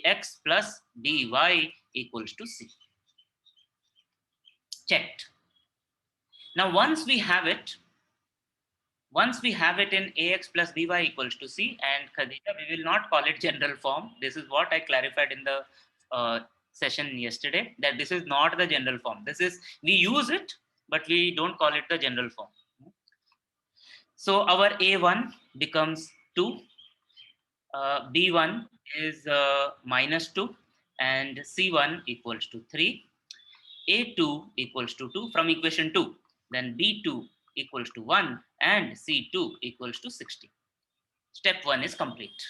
ax plus by equals to c. Checked. Now once we have it in ax plus by equals to c, and Khadija, we will not call it general form. This is what I clarified in the session yesterday, that this is not the general form. This is, we use it, but we don't call it the general form. So our A1 becomes 2, B1 is -2, and C1 equals to 3, A2 equals to 2 from equation 2, then B2 equals to 1, and C2 equals to 60. Step 1 is complete.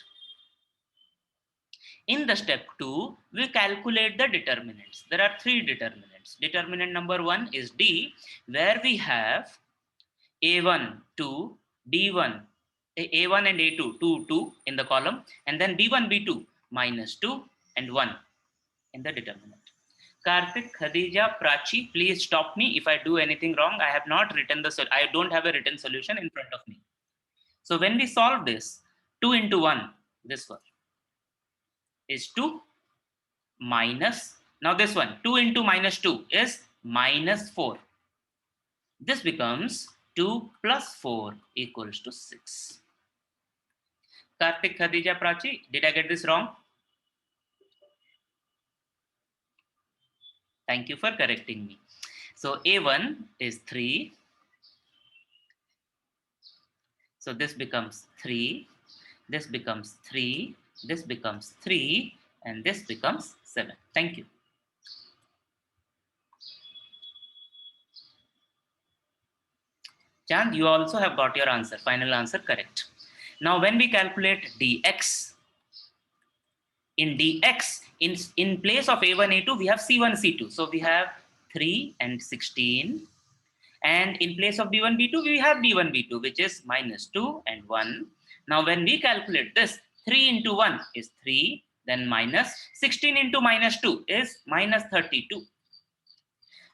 In the step 2, we calculate the determinants. There are 3 determinants. Determinant number 1 is D, where we have A1, 2, B1, A1 and A2, 2, 2 in the column, and then B1, B2, -2 and 1 in the determinant. Karthik, Khadija, Prachi, please stop me if I do anything wrong. I have not written I don't have a written solution in front of me. So when we solve this, 2 into 1, this one is 2 minus, now this one, 2 into -2 is -4. This becomes 2 plus 4 equals to 6. Karthik, Khadija, Prachi, did I get this wrong? Thank you for correcting me. So A1 is 3. So this becomes 3. This becomes 3. This becomes 3. And this becomes 7. Thank you. Chand, you also have got your answer, final answer correct. Now when we calculate dx, in dx, in place of A1, A2, we have C1, C2. So we have 3 and 16. And in place of B1, B2, we have B1, B2, which is -2 and 1. Now when we calculate this, 3 into 1 is 3, then minus 16 into -2 is -32.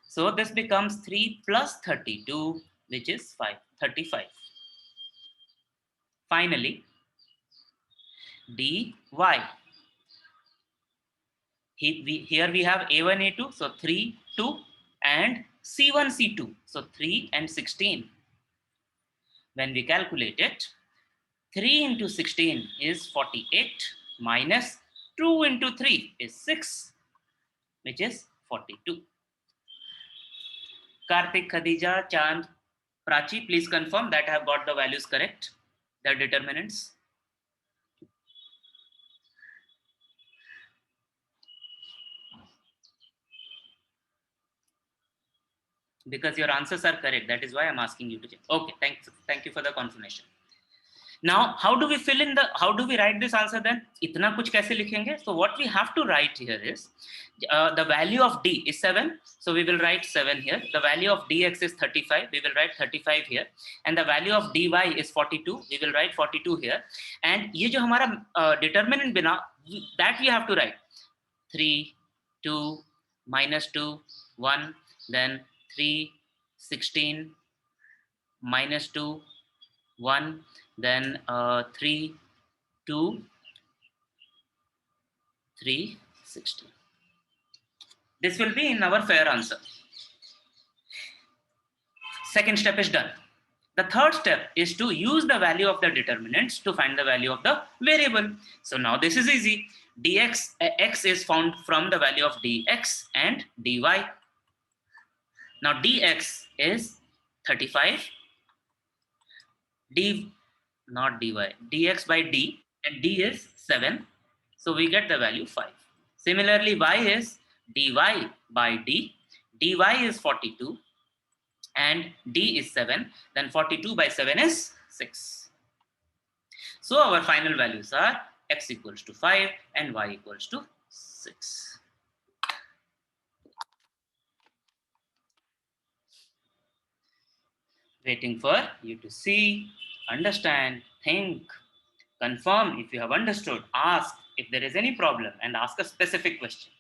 So this becomes 3 plus 32, which is 35. Finally, dy. Here we have A1, A2, so 3, 2, and C1, C2, so 3 and 16. When we calculate it, 3 into 16 is 48, minus 2 into 3 is 6, which is 42. Karthik, Khadija, Chand, Prachi, please confirm that I have got the values correct, the determinants. Because your answers are correct, that is why I'm asking you to check. Okay, thank you for the confirmation. Now, how do we write this answer then? Itna kuch kaise likhenge? So what we have to write here is, the value of D is 7. So we will write 7 here. The value of dx is 35. We will write 35 here. And the value of dy is 42. We will write 42 here. And ye jo hamara determinant bina, that we have to write 3, 2, -2, 1, then 3, 16, -2, 1, then 3, 2, 3, 16. This will be in our fair answer. Second step is done. The third step is to use the value of the determinants to find the value of the variable. So now this is easy. X is found from the value of dx and dy. Now dx is 35, not dy, dx by d, and d is 7. So we get the value 5. Similarly, y is dy by d. dy is 42 and d is 7. Then 42 by 7 is 6. So our final values are x equals to 5 and y equals to 6. Waiting for you to see, understand, think, confirm if you have understood, ask if there is any problem, and ask a specific question.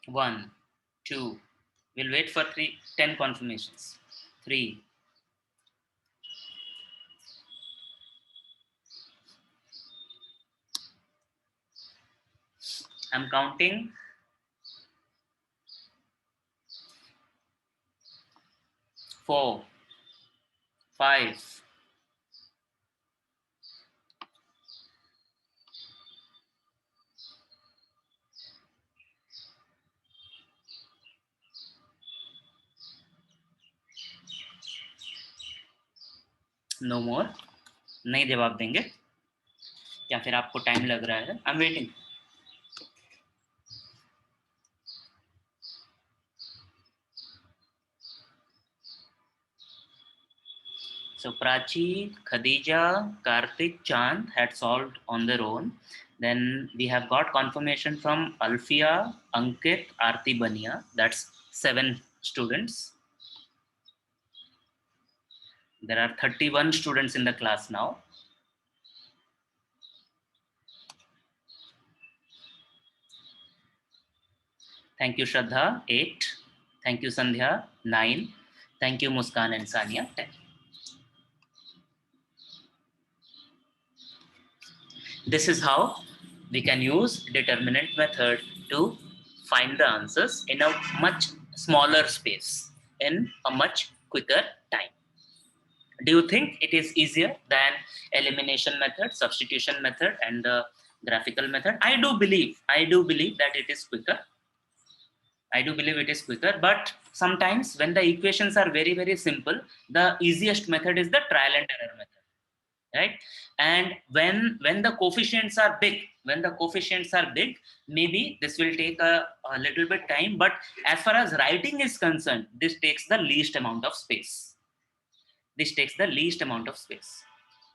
One, two. We'll wait for 10 confirmations. 3. I'm counting. 4, 5. No more. नहीं जवाब देंगे या फिर आपको time लग रहा है? I'm waiting. So Prachi, Khadija, Karthik, Chand had solved on their own. Then we have got confirmation from Alfia, Ankit, Aarti Bania. That's 7 students. There are 31 students in the class now. Thank you, Shraddha, 8. Thank you, Sandhya, 9. Thank you, Muskan and Sania, 10. This is how we can use determinant method to find the answers in a much smaller space, in a much quicker time. Do you think it is easier than elimination method, substitution method, and the graphical method? I do believe that it is quicker. I do believe it is quicker, but sometimes when the equations are very, very simple, the easiest method is the trial and error method, right? And when the coefficients are big, maybe this will take a little bit time, but as far as writing is concerned, this takes the least amount of space.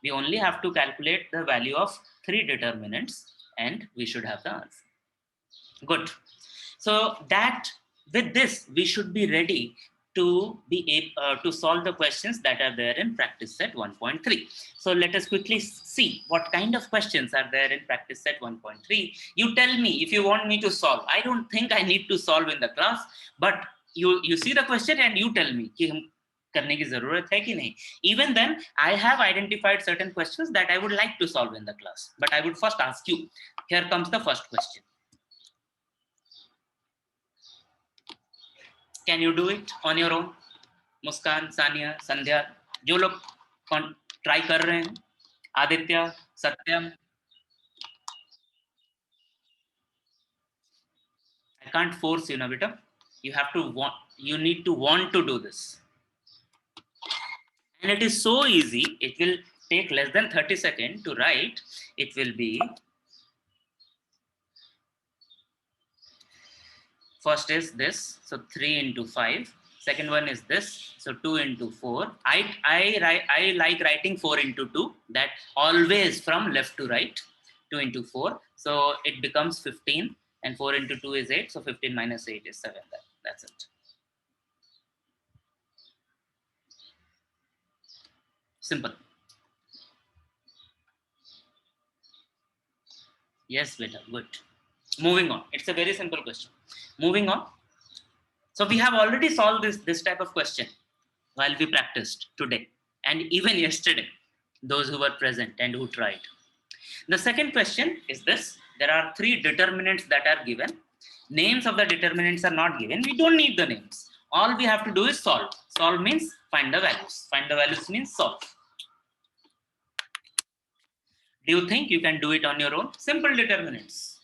We only have to calculate the value of 3 determinants and we should have the answer. Good. So that with this, we should be ready to be able to solve the questions that are there in practice set 1.3. So let us quickly see what kind of questions are there in practice set 1.3. You tell me if you want me to solve. I don't think I need to solve in the class, but you see the question and you tell me कि हम करने की ज़रूरत है कि नहीं. Even then, I have identified certain questions that I would like to solve in the class, but I would first ask you. Here comes the first question. Can you do it on your own? Muskan, Sania, Sandhya, जो लोग try कर रहे हैं, Aditya, Satyam. I can't force you, na beta. You have to want. You need to want to do this. And it is so easy. It will take less than 30 seconds to write. It will be. First is this, so 3 into 5. Second one is this, so 2 into 4. I like writing 4 into 2. That always from left to right. 2 into 4. So it becomes 15, and 4 into 2 is 8. So 15 minus 8 is 7. That's it. Simple. Yes, beta, good. Moving on. It's a very simple question. Moving on. So we have already solved this type of question while we practiced today and even yesterday. those who were present and who tried. The second question is this. There are three determinants that are given. Names of the determinants are not given. We don't need the names. All we have to do is solve. Solve means find the values. Find the values means solve. Do you think you can do it on your own? Simple determinants.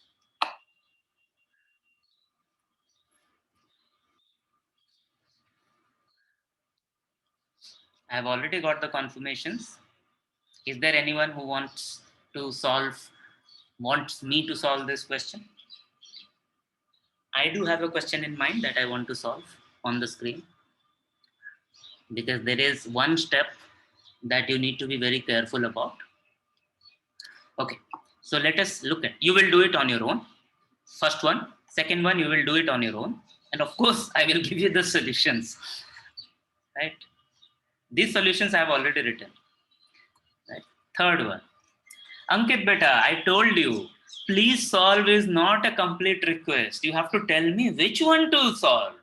I have already got the confirmations. Is there anyone who wants me to solve this question? I do have a question in mind that I want to solve on the screen, because there is one step that you need to be very careful about. Okay, so let us look at, you will do it on your own. First one, second one, you will do it on your own. And of course, I will give you the solutions, right? These solutions I have already written, right? Third one, Ankit beta, I told you, please solve is not a complete request. You have to tell me which one to solve.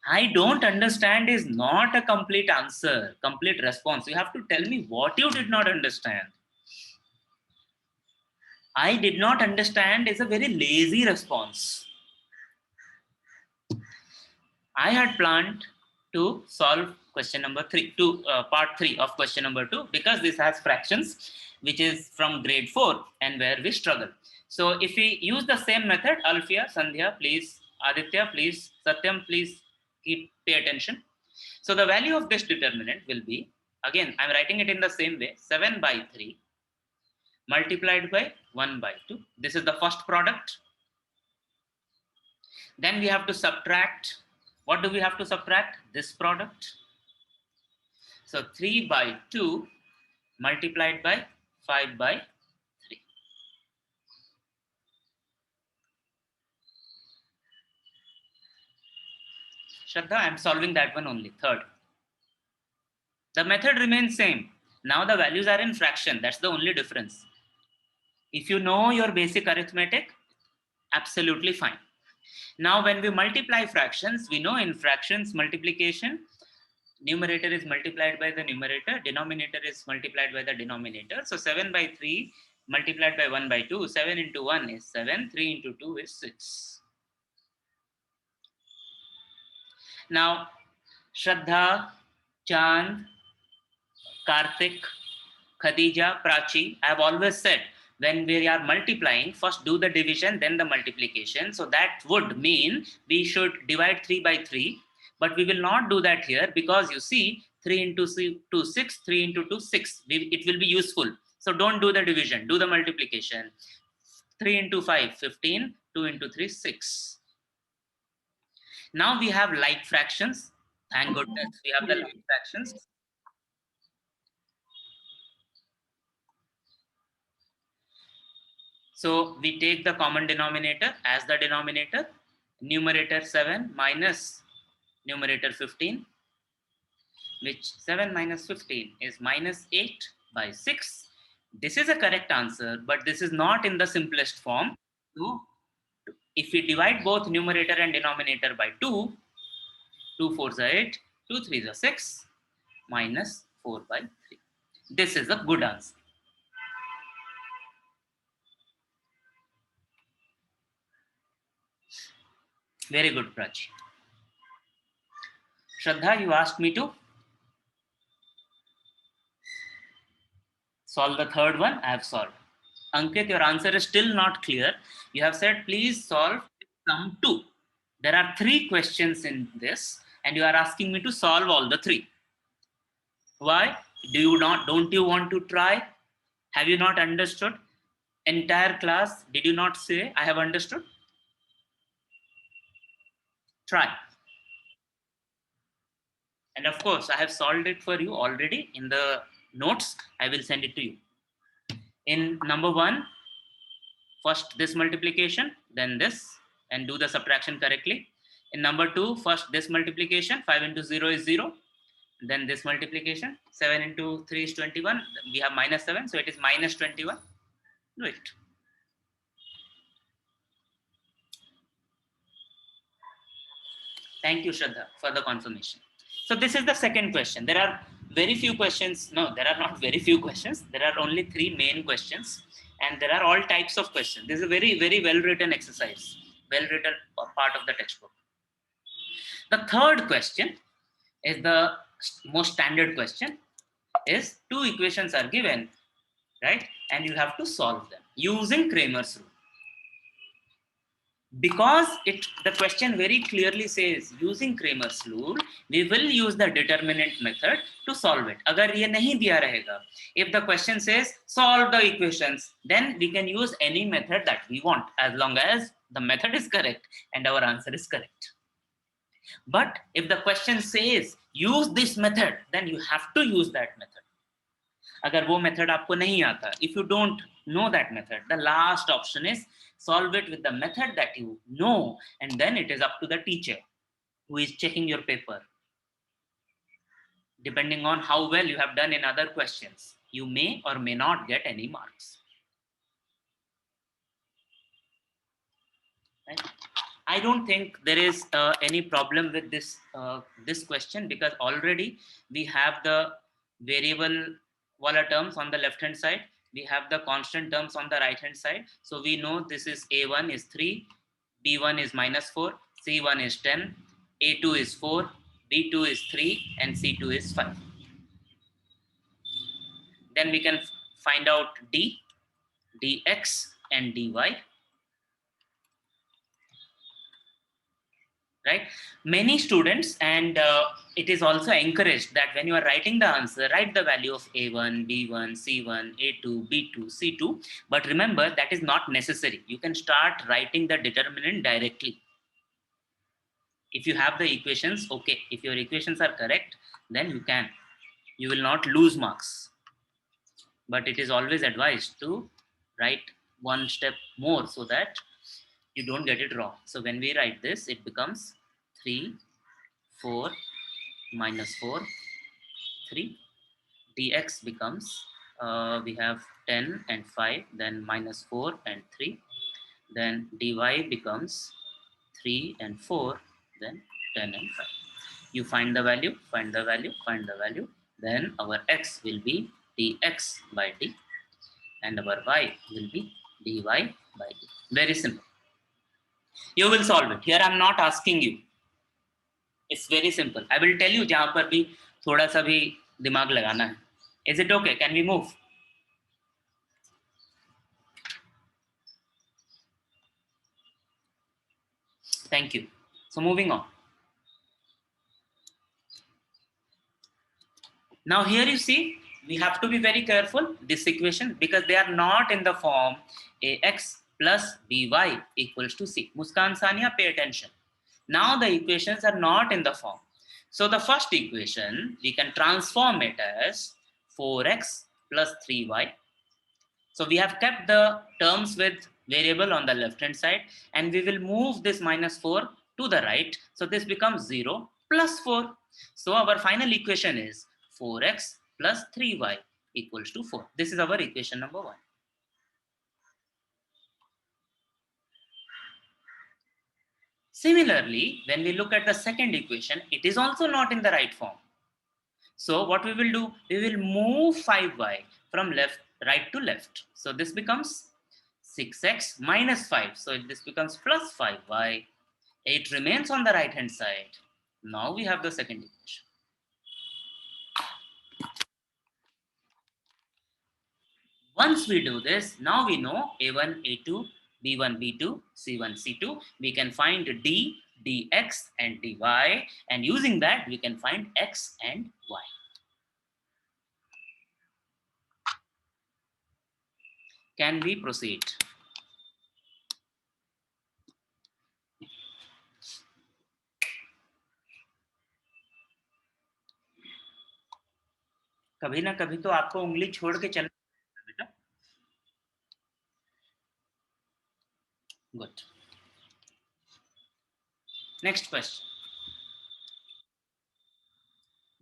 I don't understand is not a complete answer, complete response. You have to tell me what you did not understand. I did not understand is a very lazy response. I had planned to solve question number 3, part 3 of question number 2, because this has fractions, which is from grade 4 and where we struggle. So if we use the same method, Alfia, Sandhya, please, Aditya, please, Satyam, please pay attention. So the value of this determinant will be, again, I'm writing it in the same way, 7 by 3 multiplied by 1 by 2. This is the first product. Then we have to subtract. What do we have to subtract? This product. So 3 by 2 multiplied by 5 by 3. Shraddha, I'm solving that one only. Third. The method remains same. Now the values are in fraction. That's the only difference. If you know your basic arithmetic, absolutely fine. Now when we multiply fractions, we know in fractions multiplication, numerator is multiplied by the numerator, denominator is multiplied by the denominator. So 7 by 3 multiplied by 1 by 2, 7 into 1 is 7, 3 into 2 is 6. Now, Shraddha, Chand, Karthik, Khadija, Prachi, I have always said, when we are multiplying, first do the division, then the multiplication. So that would mean we should divide 3 by 3. But we will not do that here, because you see 3 into 2, 6, 3 into 2, 6. It will be useful. So don't do the division, do the multiplication. 3 into 5, 15, 2 into 3, 6. Now we have like fractions. Thank goodness we have the like fractions. So we take the common denominator as the denominator, numerator 7 minus numerator 15, which 7 minus 15 is minus 8 by 6. This is a correct answer, but this is not in the simplest form. So if we divide both numerator and denominator by 2, 2 4s are 8, 2 3s are 6, minus 4 by 3. This is a good answer. Very good, Prachi. Shraddha, you asked me to solve the third one. I have solved. Ankit, your answer is still not clear. You have said, please solve sum 2. There are 3 questions in this, and you are asking me to solve all the 3. Why? Don't you want to try? Have you not understood? Entire class, did you not say, I have understood? Try. And of course, I have solved it for you already in the notes. I will send it to you. In number 1, first this multiplication, then this, and do the subtraction correctly. In number 2, first this multiplication, 5 into 0 is 0. Then this multiplication, 7 into 3 is 21. We have minus 7, so it is minus 21. Do it. Thank you, Shraddha, for the confirmation. So this is the second question. There are very few questions. No, there are not very few questions. There are only 3 main questions, and there are all types of questions. This is a very, very well written exercise, well written part of the textbook. The third question is the most standard question. Is 2 equations are given, right? And you have to solve them using Cramer's rule. Because the question very clearly says using Cramer's rule, we will use the determinant method to solve it. Agar ye nahi diya rahega, if the question says solve the equations, then we can use any method that we want as long as the method is correct and our answer is correct. But if the question says use this method, then you have to use that method. अगर वो method आपको नहीं आता, if you don't know that method, the last option is solve it with the method that you know, and then it is up to the teacher who is checking your paper. Depending on how well you have done in other questions, you may or may not get any marks. Right? I don't think there is any problem with this question, because already we have the variable Wala terms on the left hand side, we have the constant terms on the right hand side. So we know this is A1 is 3, B1 is -4, C1 is 10, A2 is 4, B2 is 3, and C2 is 5. Then we can find out D, dx, and dy. Right? Many students, and it is also encouraged that when you are writing the answer, write the value of A1, B1, C1, A2, B2, C2. But remember, that is not necessary. You can start writing the determinant directly. If you have the equations, okay. If your equations are correct, then you will not lose marks. But it is always advised to write one step more so that you don't get it wrong. So when we write this, it becomes 3, 4, -4, 3. Dx becomes, we have 10 and 5, then -4 and 3. Then dy becomes 3 and 4, then 10 and 5. You find the value, find the value, find the value. Then our x will be dx by d, and our y will be dy by d. Very simple. You will solve it. Here I am not asking you. It's very simple. I will tell you जहाँ पर भी थोड़ा सा भी दिमाग लगाना है. Is it okay? Can we move? Thank you. So moving on. Now here you see, we have to be very careful this equation, because they are not in the form ax plus by equals to c. Muskan Sania, pay attention. Now the equations are not in the form. So the first equation, we can transform it as 4x plus 3y. So we have kept the terms with variable on the left hand side, and we will move this -4 to the right. So this becomes 0 plus 4. So our final equation is 4x plus 3y equals to 4. This is our equation number 1. Similarly, when we look at the second equation, it is also not in the right form. So what we will do, we will move 5y from right to left. So this becomes 6x minus 5. So this becomes plus 5y. It remains on the right hand side. Now we have the second equation. Once we do this, now we know A1, A2, B1, B2, C1, C2. We can find D, dx, and dy. And using that, we can find x and y. Can we proceed? कभी ना कभी तो आपको उंगली छोड़ के चलना बेटा. Good. Next question.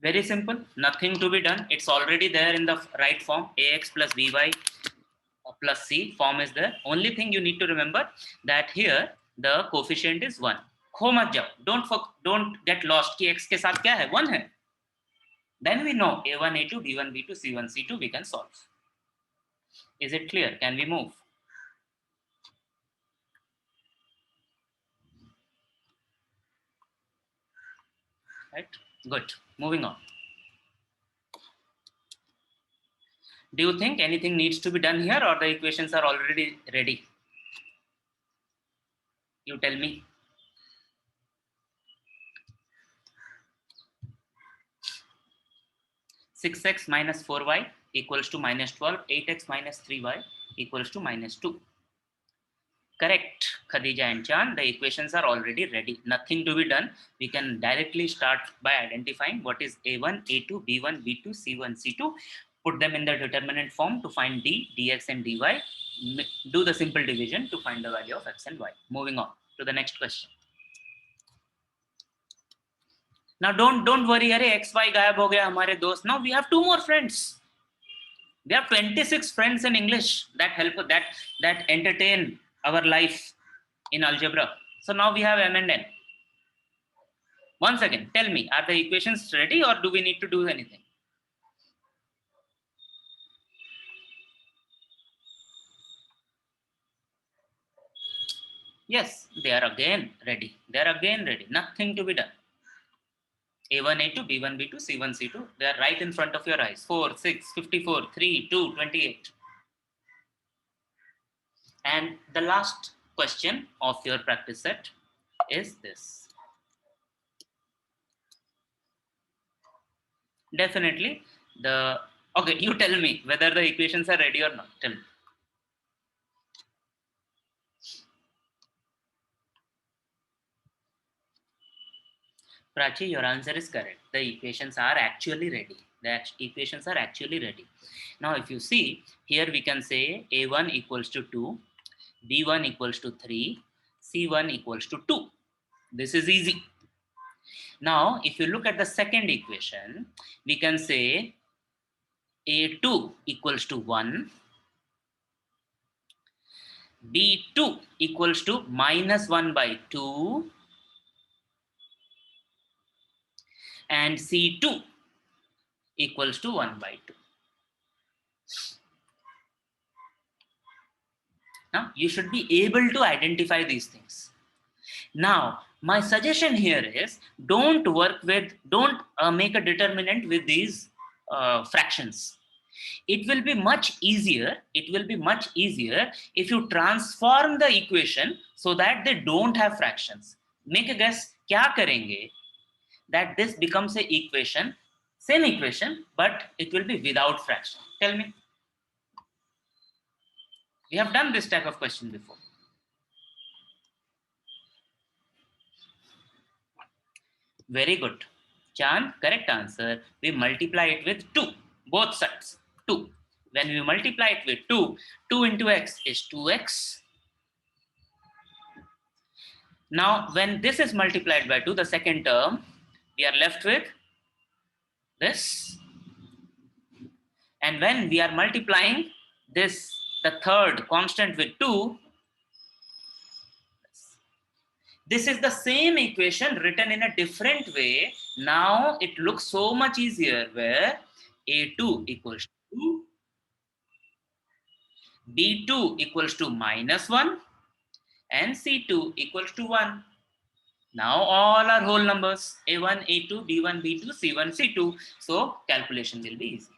Very simple, nothing to be done. It's already there in the right form. Ax plus by plus c form is there. Only thing you need to remember that here the coefficient is 1. खो मत जाओ. Don't get lost कि x के साथ क्या है, 1 है. Then we know A1, A2, B1, B2, C1, C2, we can solve. Is it clear? Can we move? Right? Good. Moving on. Do you think anything needs to be done here, or the equations are already ready? You tell me. (6x minus 4y equals to minus 12, 8x minus 3y equals to minus 2. Correct, Khadija and Chan. The equations are already ready. Nothing to be done. We can directly start by identifying what is A1, A2, B1, B2, C1, C2. Put them in the determinant form to find d, dx and dy. Do the simple division to find the value of x and y. Moving on to the next question. Now don't worry, अरे x y गायब हो गया हमारे दोस्त. Now we have 2 more friends. We have 26 friends in English that help that entertain our life in algebra. So now we have M and N. Once again, tell me, are the equations ready or do we need to do anything? Yes, they are again ready. They are again ready. Nothing to be done. A1, A2, B1, B2, C1, C2. They are right in front of your eyes. 4, 6, 54, 3, 2, 28. And the last question of your practice set is this. Definitely okay, you tell me whether the equations are ready or not. Tell me. Prachi, your answer is correct. The equations are actually ready. The equations are actually ready. Now, if you see, here we can say A1 equals to 2, B1 equals to 3, C1 equals to 2. This is easy. Now, if you look at the second equation, we can say A2 equals to 1, B2 equals to minus 1 by 2, and C2 equals to 1 by 2. Now, you should be able to identify these things. Now, my suggestion here is don't make a determinant with these fractions. It will be much easier. It will be much easier if you transform the equation so that they don't have fractions. Make a guess, क्या करेंगे that this becomes a equation, same equation, but it will be without fraction. Tell me. We have done this type of question before. Very good. Chan, correct answer. We multiply it with 2, both sides, 2. When we multiply it with 2, 2 into x is 2x. Now, when this is multiplied by 2, the second term, we are left with this. And when we are multiplying this, the third constant with 2, this is the same equation written in a different way. Now it looks so much easier where A2 equals to 2, B2 equals to minus 1, and C2 equals to 1. Now all are whole numbers, A1, A2, B1, B2, C1, C2. So calculation will be easy.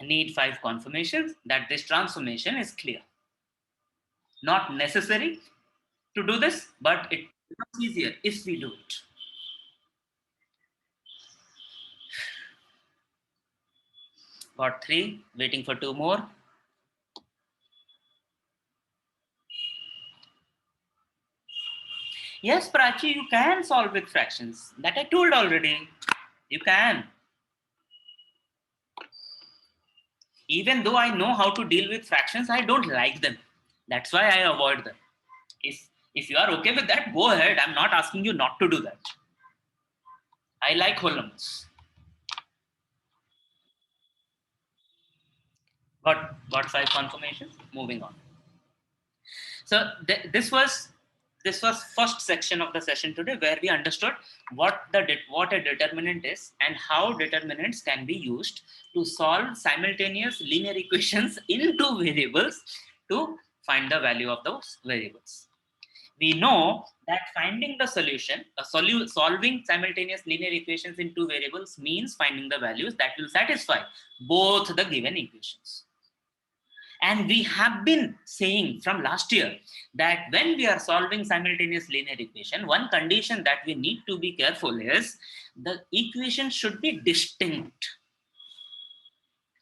Need 5 confirmations that this transformation is clear. Not necessary to do this, but it becomes easier if we do it. Got 3, waiting for 2 more. Yes, Prachi, you can solve with fractions. That I told already. You can. Even though I know how to deal with fractions, I don't like them. That's why I avoid them. If you are okay with that, go ahead. I'm not asking you not to do that. I like whole numbers. Got 5 confirmations. Moving on. So this was This was first section of the session today, where we understood what a determinant is and how determinants can be used to solve simultaneous linear equations in two variables to find the value of those variables. We know that finding the solution, solving simultaneous linear equations in two variables means finding the values that will satisfy both the given equations. And we have been saying from last year that when we are solving simultaneous linear equation, one condition that we need to be careful is the equation should be distinct.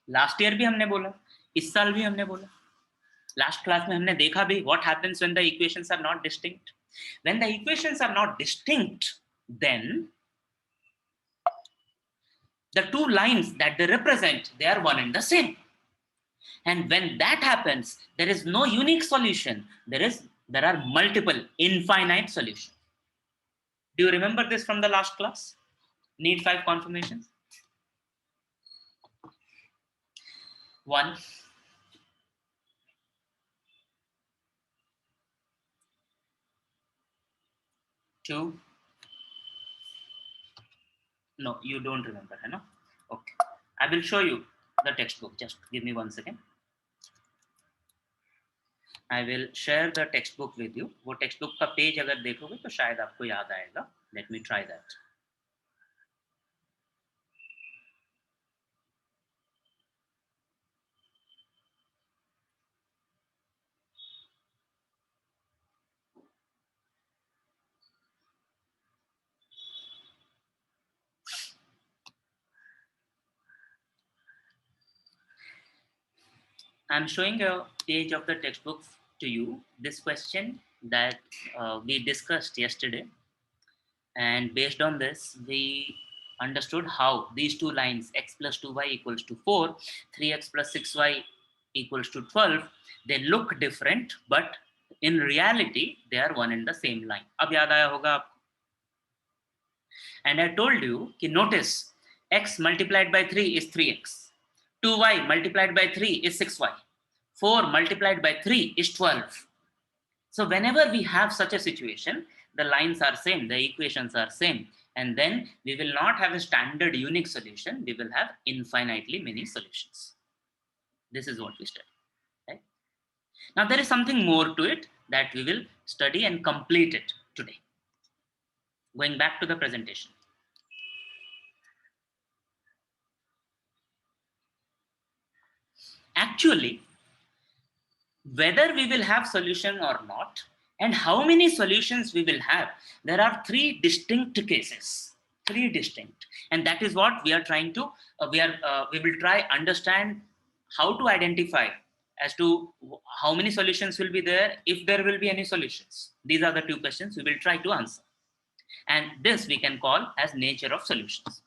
Last year भी हमने बोला, इस साल भी हमने बोला, last class में हमने देखा भी what happens when the equations are not distinct. When the equations are not distinct, then the two lines that they represent, they are one and the same. And when that happens, there is no unique solution. There are multiple infinite solutions. Do you remember this from the last class? Need 5 confirmations. 1. 2. No, you don't remember, है ना? Okay. I will show you the textbook. Just give me 1 second. I will share the textbook with you. वो textbook का page अगर देखोगे तो शायद आपको याद आएगा. Let me try that. I'm showing a page of the textbook to you. This question that we discussed yesterday, and based on this, we understood how these two lines, x plus 2y equals to 4, 3x plus 6y equals to 12, they look different, but in reality, they are one and the same line. अब याद आया होगा आपको? And I told you, कि notice, x multiplied by 3 is 3x. 2y multiplied by 3 is 6y. 4 multiplied by 3 is 12. So whenever we have such a situation, the lines are same, the equations are same, and then we will not have a standard unique solution, we will have infinitely many solutions. This is what we study. Right? Now there is something more to it that we will study and complete it today. Going back to the presentation. Actually, whether we will have solution or not, and how many solutions we will have, there are 3 distinct cases. 3 distinct, and that is what we are trying to. We will try understand how to identify as to how many solutions will be there, if there will be any solutions. These are the 2 questions we will try to answer, and this we can call as nature of solutions.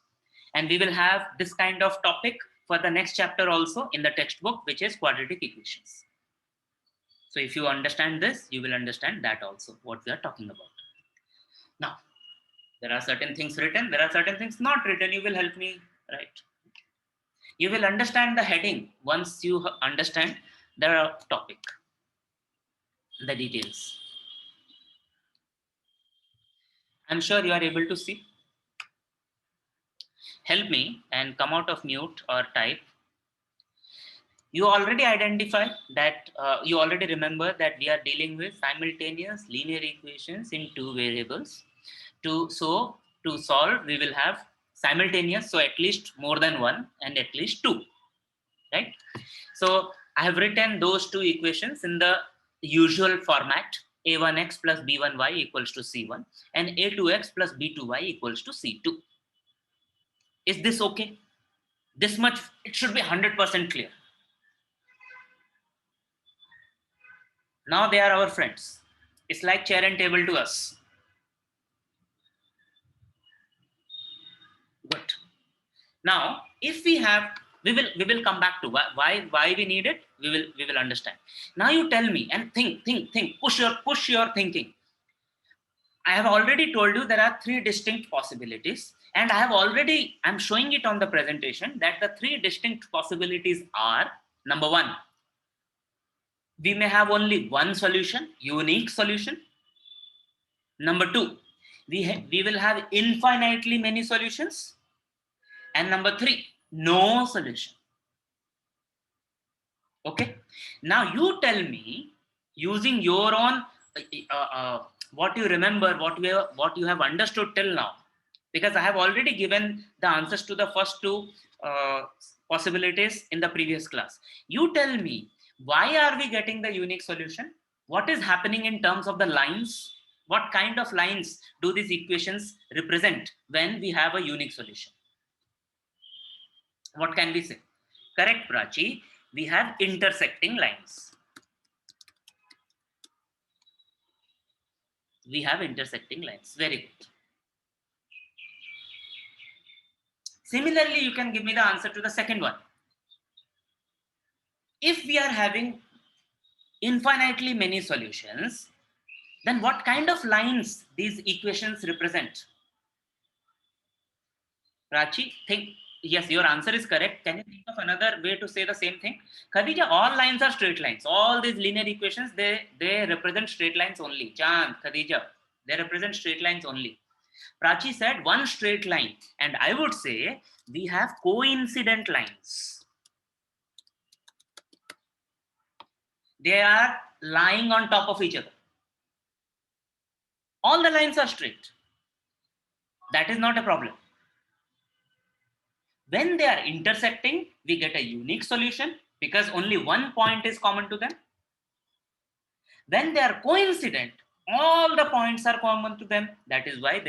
And we will have this kind of topic for the next chapter also in the textbook, which is quadratic equations. So if you understand this, you will understand that also, what we are talking about. Now, there are certain things written, there are certain things not written. You will help me, right? You will understand the heading once you understand the topic, the details. I'm sure you are able to see. Help me and come out of mute or type. You already identified that, you already remember that we are dealing with simultaneous linear equations in 2 variables. To solve, we will have simultaneous, so at least more than 1 and at least 2, right? So I have written those 2 equations in the usual format: a1x plus b1y equals to c1 and a2x plus b2y equals to c2. Is this okay? This much, it should be 100% clear. Now they are our friends. It's like chair and table to us. Good. Now, if we have, we will come back to why we need it. We will understand. Now you tell me and think. Push your thinking. I have already told you there are 3 distinct possibilities, and I'm showing it on the presentation that the 3 distinct possibilities are: number 1, we may have only one solution, unique solution. Number two, we will have infinitely many solutions. And number three, no solution. Okay. Now you tell me, using your own what you remember, what you have understood till now, because I have already given the answers to the first two uh, possibilities in the previous class. You tell me, why are we getting the unique solution? What is happening in terms of the lines? What kind of lines do these equations represent when we have a unique solution? What can we say? Correct, Prachi. We have intersecting lines. We have intersecting lines. Very good. Similarly, you can give me the answer to the second one. If we are having infinitely many solutions, then what kind of lines these equations represent? Prachi, think. Yes, your answer is correct. Can you think of another way to say the same thing? Khadija, all lines are straight lines. All these linear equations, they represent straight lines only. Chand, Khadija, they represent straight lines only. Prachi said one straight line, and I would say we have coincident lines. They are lying on top of each other. All the lines are straight. That is not a problem. When they are intersecting, we get a unique solution because only one point is common to them. When they are coincident, all the points are common to them. That is why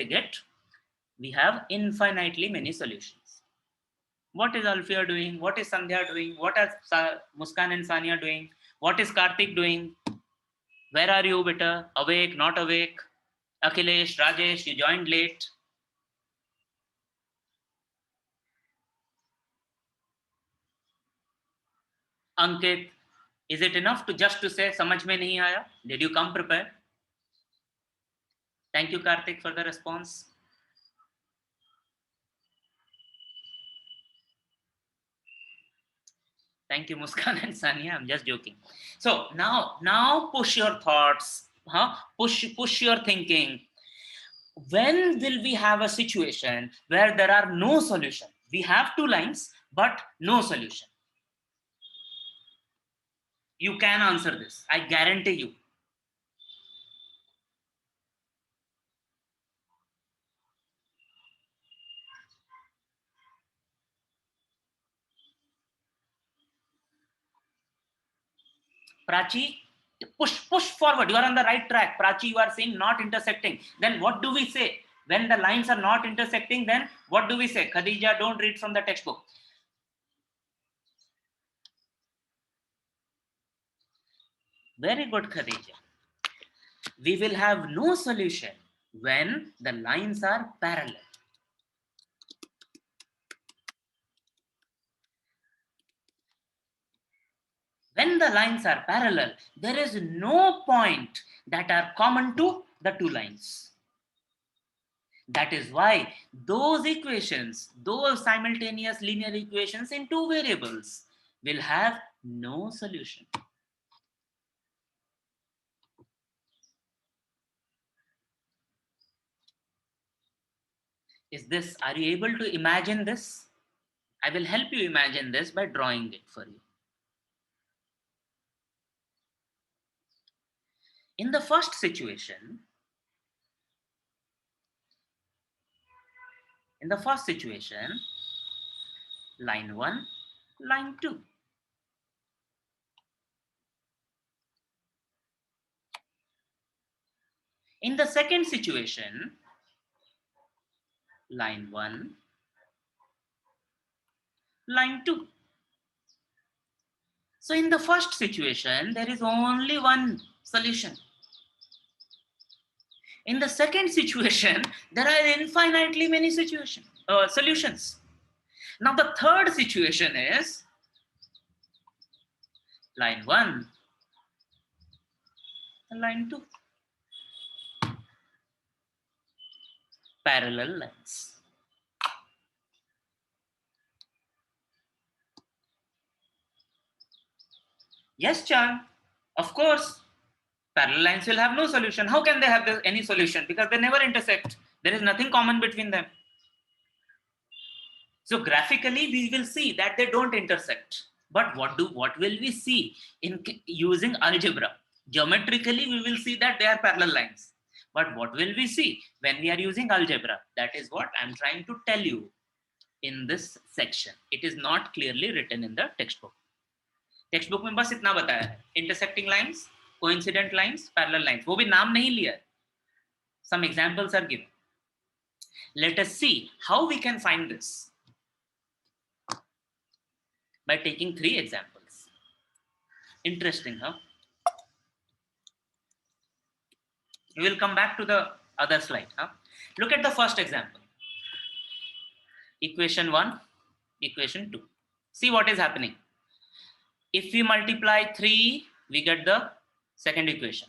we have infinitely many solutions. What is Alfia doing? What is Sandhya doing? What are Muskan and Sania doing? What is Karthik doing? Where are you, beta? Awake, not awake? Akhilesh, Rajesh, you joined late. Ankit, is it enough to just to say समझ में नहीं आया? Did you come prepared? Thank you, Karthik, for the response. Thank you, Muskan and Sania. I'm just joking. So now push your thoughts. Huh? Push your thinking. When will we have a situation where there are no solution? We have two lines, but no solution. You can answer this. I guarantee you. Prachi, push forward. You are on the right track. Prachi, you are saying not intersecting. Then what do we say? When the lines are not intersecting, then what do we say? Khadija, don't read from the textbook. Very good, Khadija. We will have no solution when the lines are parallel. When the lines are parallel, there is no point that are common to the two lines. That is why those equations, those simultaneous linear equations in two variables will have no solution. Are you able to imagine this? I will help you imagine this by drawing it for you. In the first situation, line 1, line 2. In the second situation, line 1, line 2. So in the first situation, there is only one solution. In the second situation, there are infinitely many solutions. Now the third situation is line 1, line 2. Parallel lines. Yes, Chan, of course. Parallel lines will have no solution. How can they have any solution? Because they never intersect. There is nothing common between them. So graphically, we will see that they don't intersect. But what will we see in using algebra? Geometrically, we will see that they are parallel lines. But what will we see when we are using algebra? That is what I'm trying to tell you in this section. It is not clearly written in the textbook. Text में बस इतना बताया है, intersecting lines, coincident lines, parallel lines. वो भी नाम नहीं लिया. Some examples are given. Let us see how we can find this by taking 3 examples. Interesting, huh? We will come back to the other slide. Huh? Look at the first example. Equation 1, equation 2. See what is happening. If we multiply 3, we get the second equation.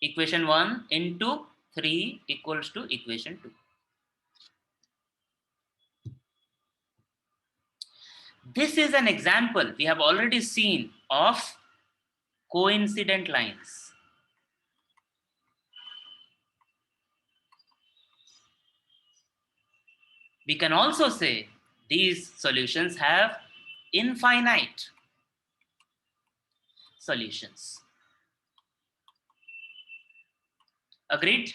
Equation 1 into 3 equals to equation 2. This is an example we have already seen of coincident lines. We can also say these solutions have infinite solutions. Agreed?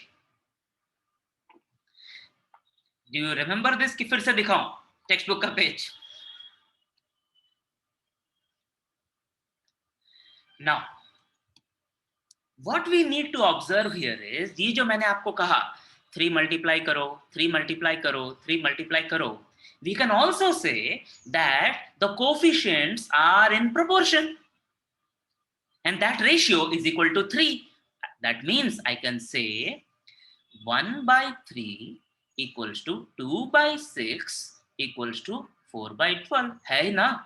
Do you remember this? कि फिर से दिखाऊं textbook का page. Now, what we need to observe here is ये जो मैंने आपको कहा 3 multiply करो, 3 multiply करो, 3 multiply करो. We can also say that the coefficients are in proportion and that ratio is equal to 3. That means I can say 1 by 3 equals to 2 by 6 equals to 4 by 12. है ना?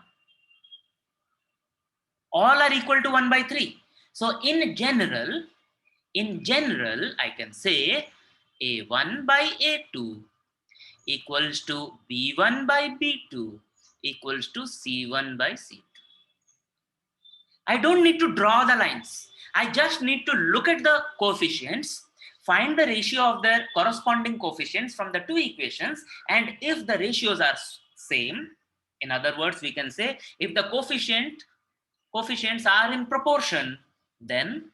All are equal to 1 by 3. So in general, I can say A1 by A2 equals to B1 by B2 equals to C1 by C2. I don't need to draw the lines. I just need to look at the coefficients, find the ratio of their corresponding coefficients from the 2 equations, and if the ratios are same, in other words, we can say if the coefficients are in proportion, then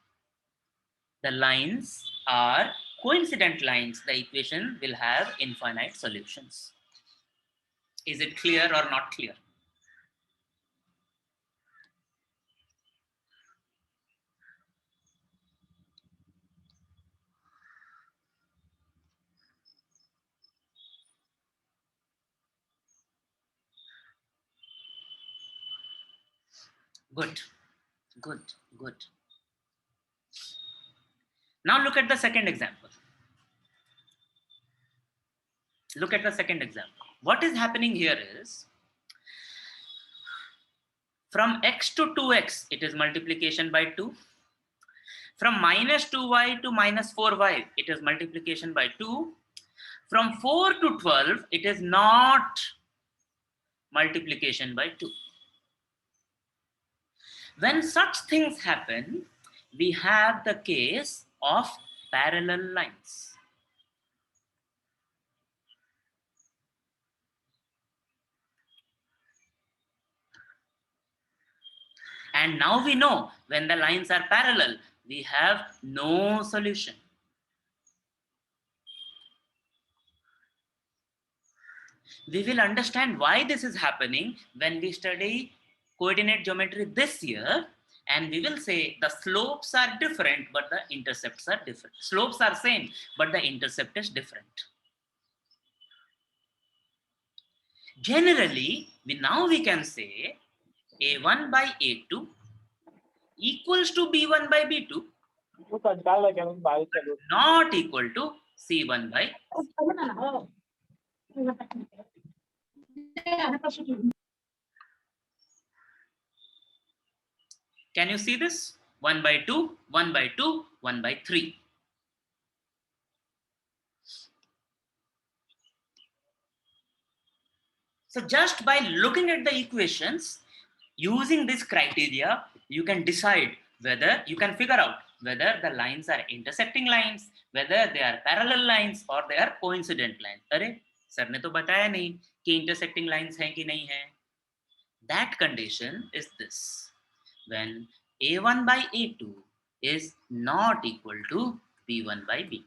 the lines are coincident lines. The equation will have infinite solutions. Is it clear or not clear? Good. Now look at the second example. What is happening here is from x to 2x, it is multiplication by 2. From minus 2y to minus 4y, it is multiplication by 2. From 4 to 12, it is not multiplication by 2. When such things happen, we have the case of parallel lines. And now we know when the lines are parallel, we have no solution. We will understand why this is happening when we study coordinate geometry this year, and we will say the slopes are different, but the intercepts are different. Slopes are same, but the intercept is different. Generally, we can say A1 by A2 equals to B1 by B2, not equal to C1 by. Can you see this? 1 by 2, 1 by 2, 1 by 3. So just by looking at the equations, Using this criteria, you can decide whether you can figure out whether the lines are intersecting lines, whether they are parallel lines or they are coincident lines. अरे sir ने तो बताया नहीं कि intersecting lines हैं कि नहीं है. That condition is this: when A1 by A2 is not equal to B1 by B2.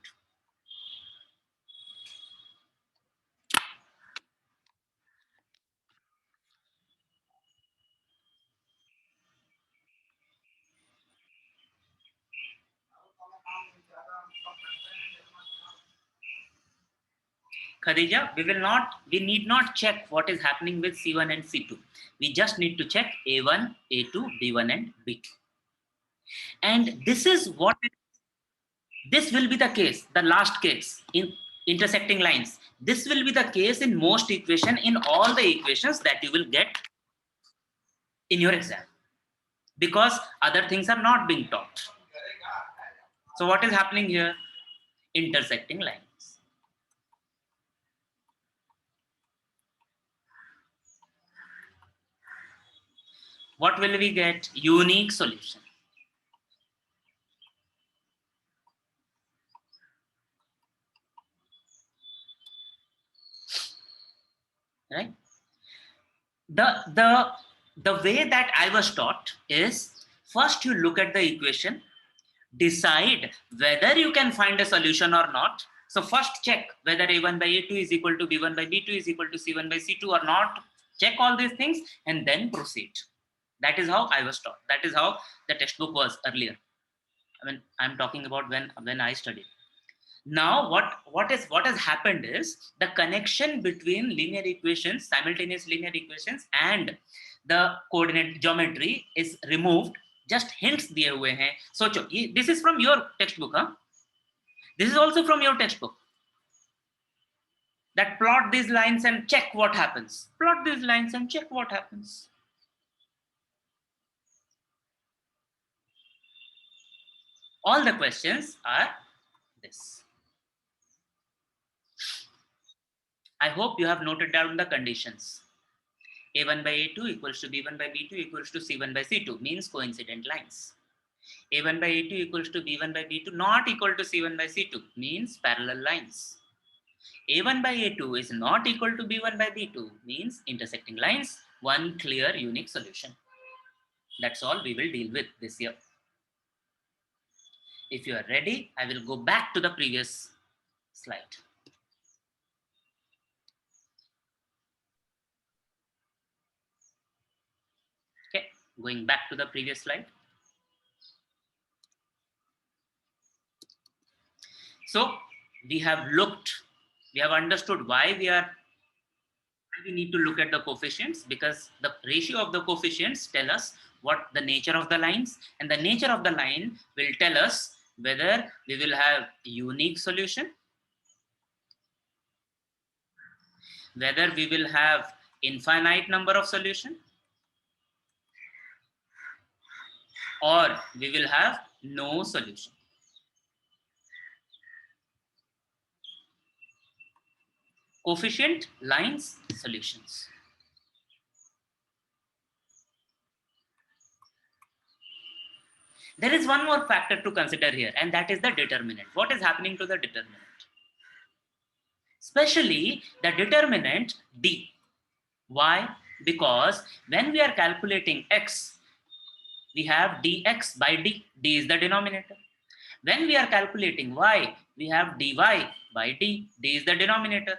Khadija, we need not check what is happening with C1 and C2. We just need to check A1, A2, B1 and B2. And this will be the case, the last case in intersecting lines. This will be the case in most equation, in all the equations that you will get in your exam, because other things are not being taught. So what is happening here? Intersecting lines. What will we get? Unique solution. Right? The way that I was taught is, first you look at the equation, decide whether you can find a solution or not. So first check whether A1 by A2 is equal to B1 by B2 is equal to C1 by C2 or not. Check all these things and then proceed. That is how I was taught. That is how the textbook was earlier. I mean, I'm talking about when I studied. Now what has happened is, the connection between linear equations, simultaneous linear equations, and the coordinate geometry is removed. Just hints diye hue hain. Socho, this is from your textbook, huh? This is also from your textbook. That plot these lines and check what happens. Plot these lines and check what happens. All the questions are this. I hope you have noted down the conditions. A1 by A2 equals to B1 by B2 equals to C1 by C2 means coincident lines. A1 by A2 equals to B1 by B2 not equal to C1 by C2 means parallel lines. A1 by A2 is not equal to B1 by B2 means intersecting lines. One clear unique solution. That's all we will deal with this year. If you are ready, I will go back to the previous slide. Okay, going back to the previous slide. So we have understood why we need to look at the coefficients, because the ratio of the coefficients tell us what the nature of the lines, and the nature of the line will tell us whether we will have unique solution, whether we will have infinite number of solution, or we will have no solution. Coefficient, lines, solutions. There is one more factor to consider here, and that is the determinant. What is happening to the determinant? Especially the determinant D. Why? Because when we are calculating x, we have dx by d. D is the denominator. When we are calculating y, we have dy by d. D is the denominator.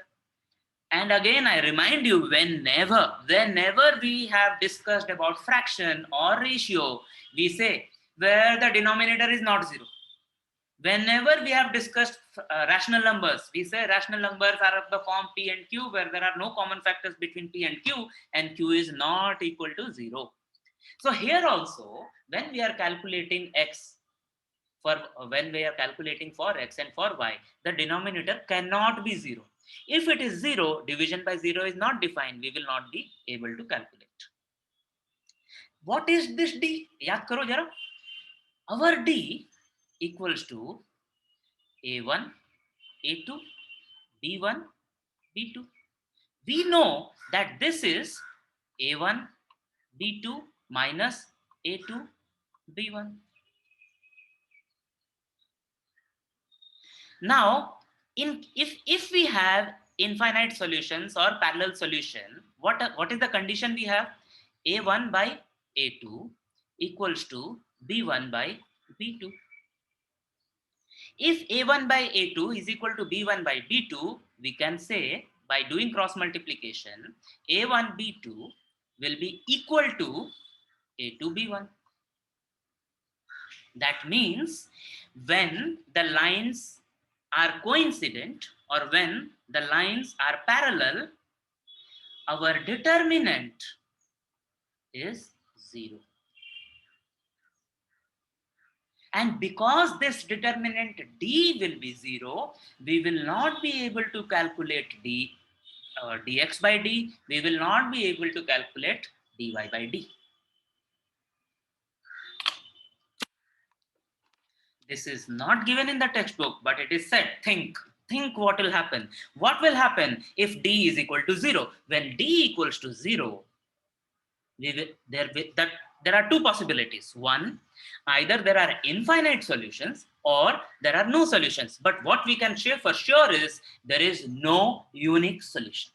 And again, I remind you, whenever we have discussed about fraction or ratio, we say where the denominator is not zero. Whenever we have discussed rational numbers, we say rational numbers are of the form p and q, where there are no common factors between p and q is not equal to 0. So here also, when we are calculating x, when we are calculating for x and for y, the denominator cannot be 0. If it is 0, division by 0 is not defined. We will not be able to calculate. What is this d? Yaad karo jara. Our d equals to A1, A2, B1, B2. We know that this is A1, B2, minus A2 B1. Now, if we have infinite solutions or parallel solution, what is the condition we have? A1 by A2 equals to B1 by B2. If A1 by A2 is equal to B1 by B2, we can say by doing cross multiplication, A1 B2 will be equal to A2 B1. That means when the lines are coincident or when the lines are parallel, our determinant is 0. And because this determinant d will be 0, we will not be able to calculate dx by d. We will not be able to calculate dy by d. This is not given in the textbook, but it is said. Think what will happen. What will happen if d is equal to 0? When d equals to 0, there are two possibilities. One, either there are infinite solutions or there are no solutions. But what we can say for sure is there is no unique solution.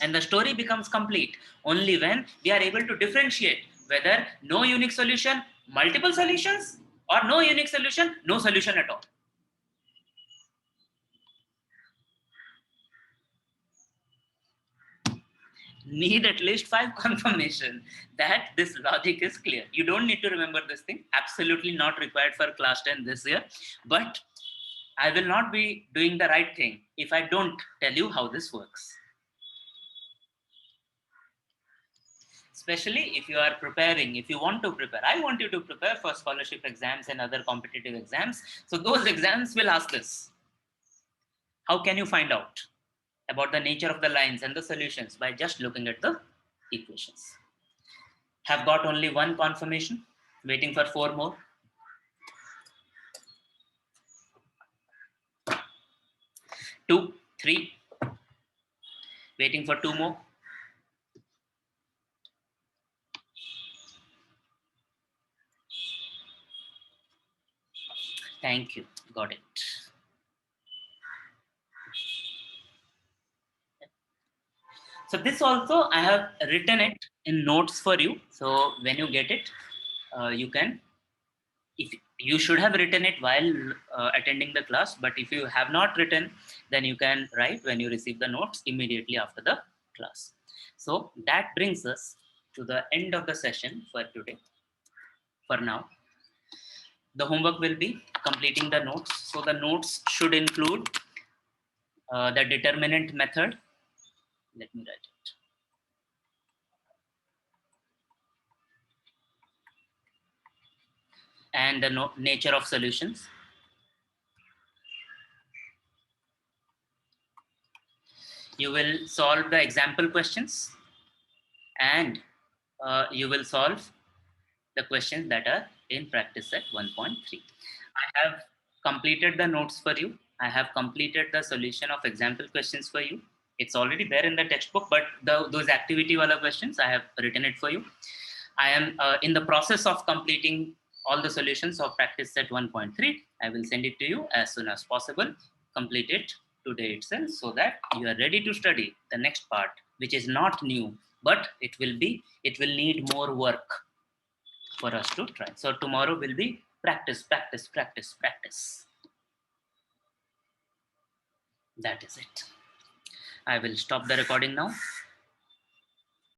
And the story becomes complete only when we are able to differentiate whether no unique solution, multiple solutions, or no unique solution, no solution at all. Need at least 5 confirmation that this logic is clear. You don't need to remember this thing. Absolutely not required for class 10 this year. But I will not be doing the right thing if I don't tell you how this works. Especially if you are preparing, if you want to prepare. I want you to prepare for scholarship exams and other competitive exams. So those exams will ask this. How can you find out about the nature of the lines and the solutions? By just looking at the equations. Have got only one confirmation, waiting for 4 more. 2, 3, waiting for 2 more. Thank you, got it. So this also I have written it in notes for you. So when you get it, you can, if you should have written it while attending the class, but if you have not written, then you can write when you receive the notes immediately after the class. So that brings us to the end of the session for today. For now, the homework will be completing the notes. So the notes should include the determinant method. Let me write it. And the nature of solutions. You will solve the example questions and you will solve the questions that are in practice set 1.3. I have completed the notes for you. I have completed the solution of example questions for you. It's already there in the textbook, but those activity wala questions, I have written it for you. I am in the process of completing all the solutions of practice set 1.3. I will send it to you as soon as possible. Complete it today itself so that you are ready to study the next part, which is not new, but it will need more work for us to try. So tomorrow will be practice, practice, practice, practice. That is it. I will stop the recording now.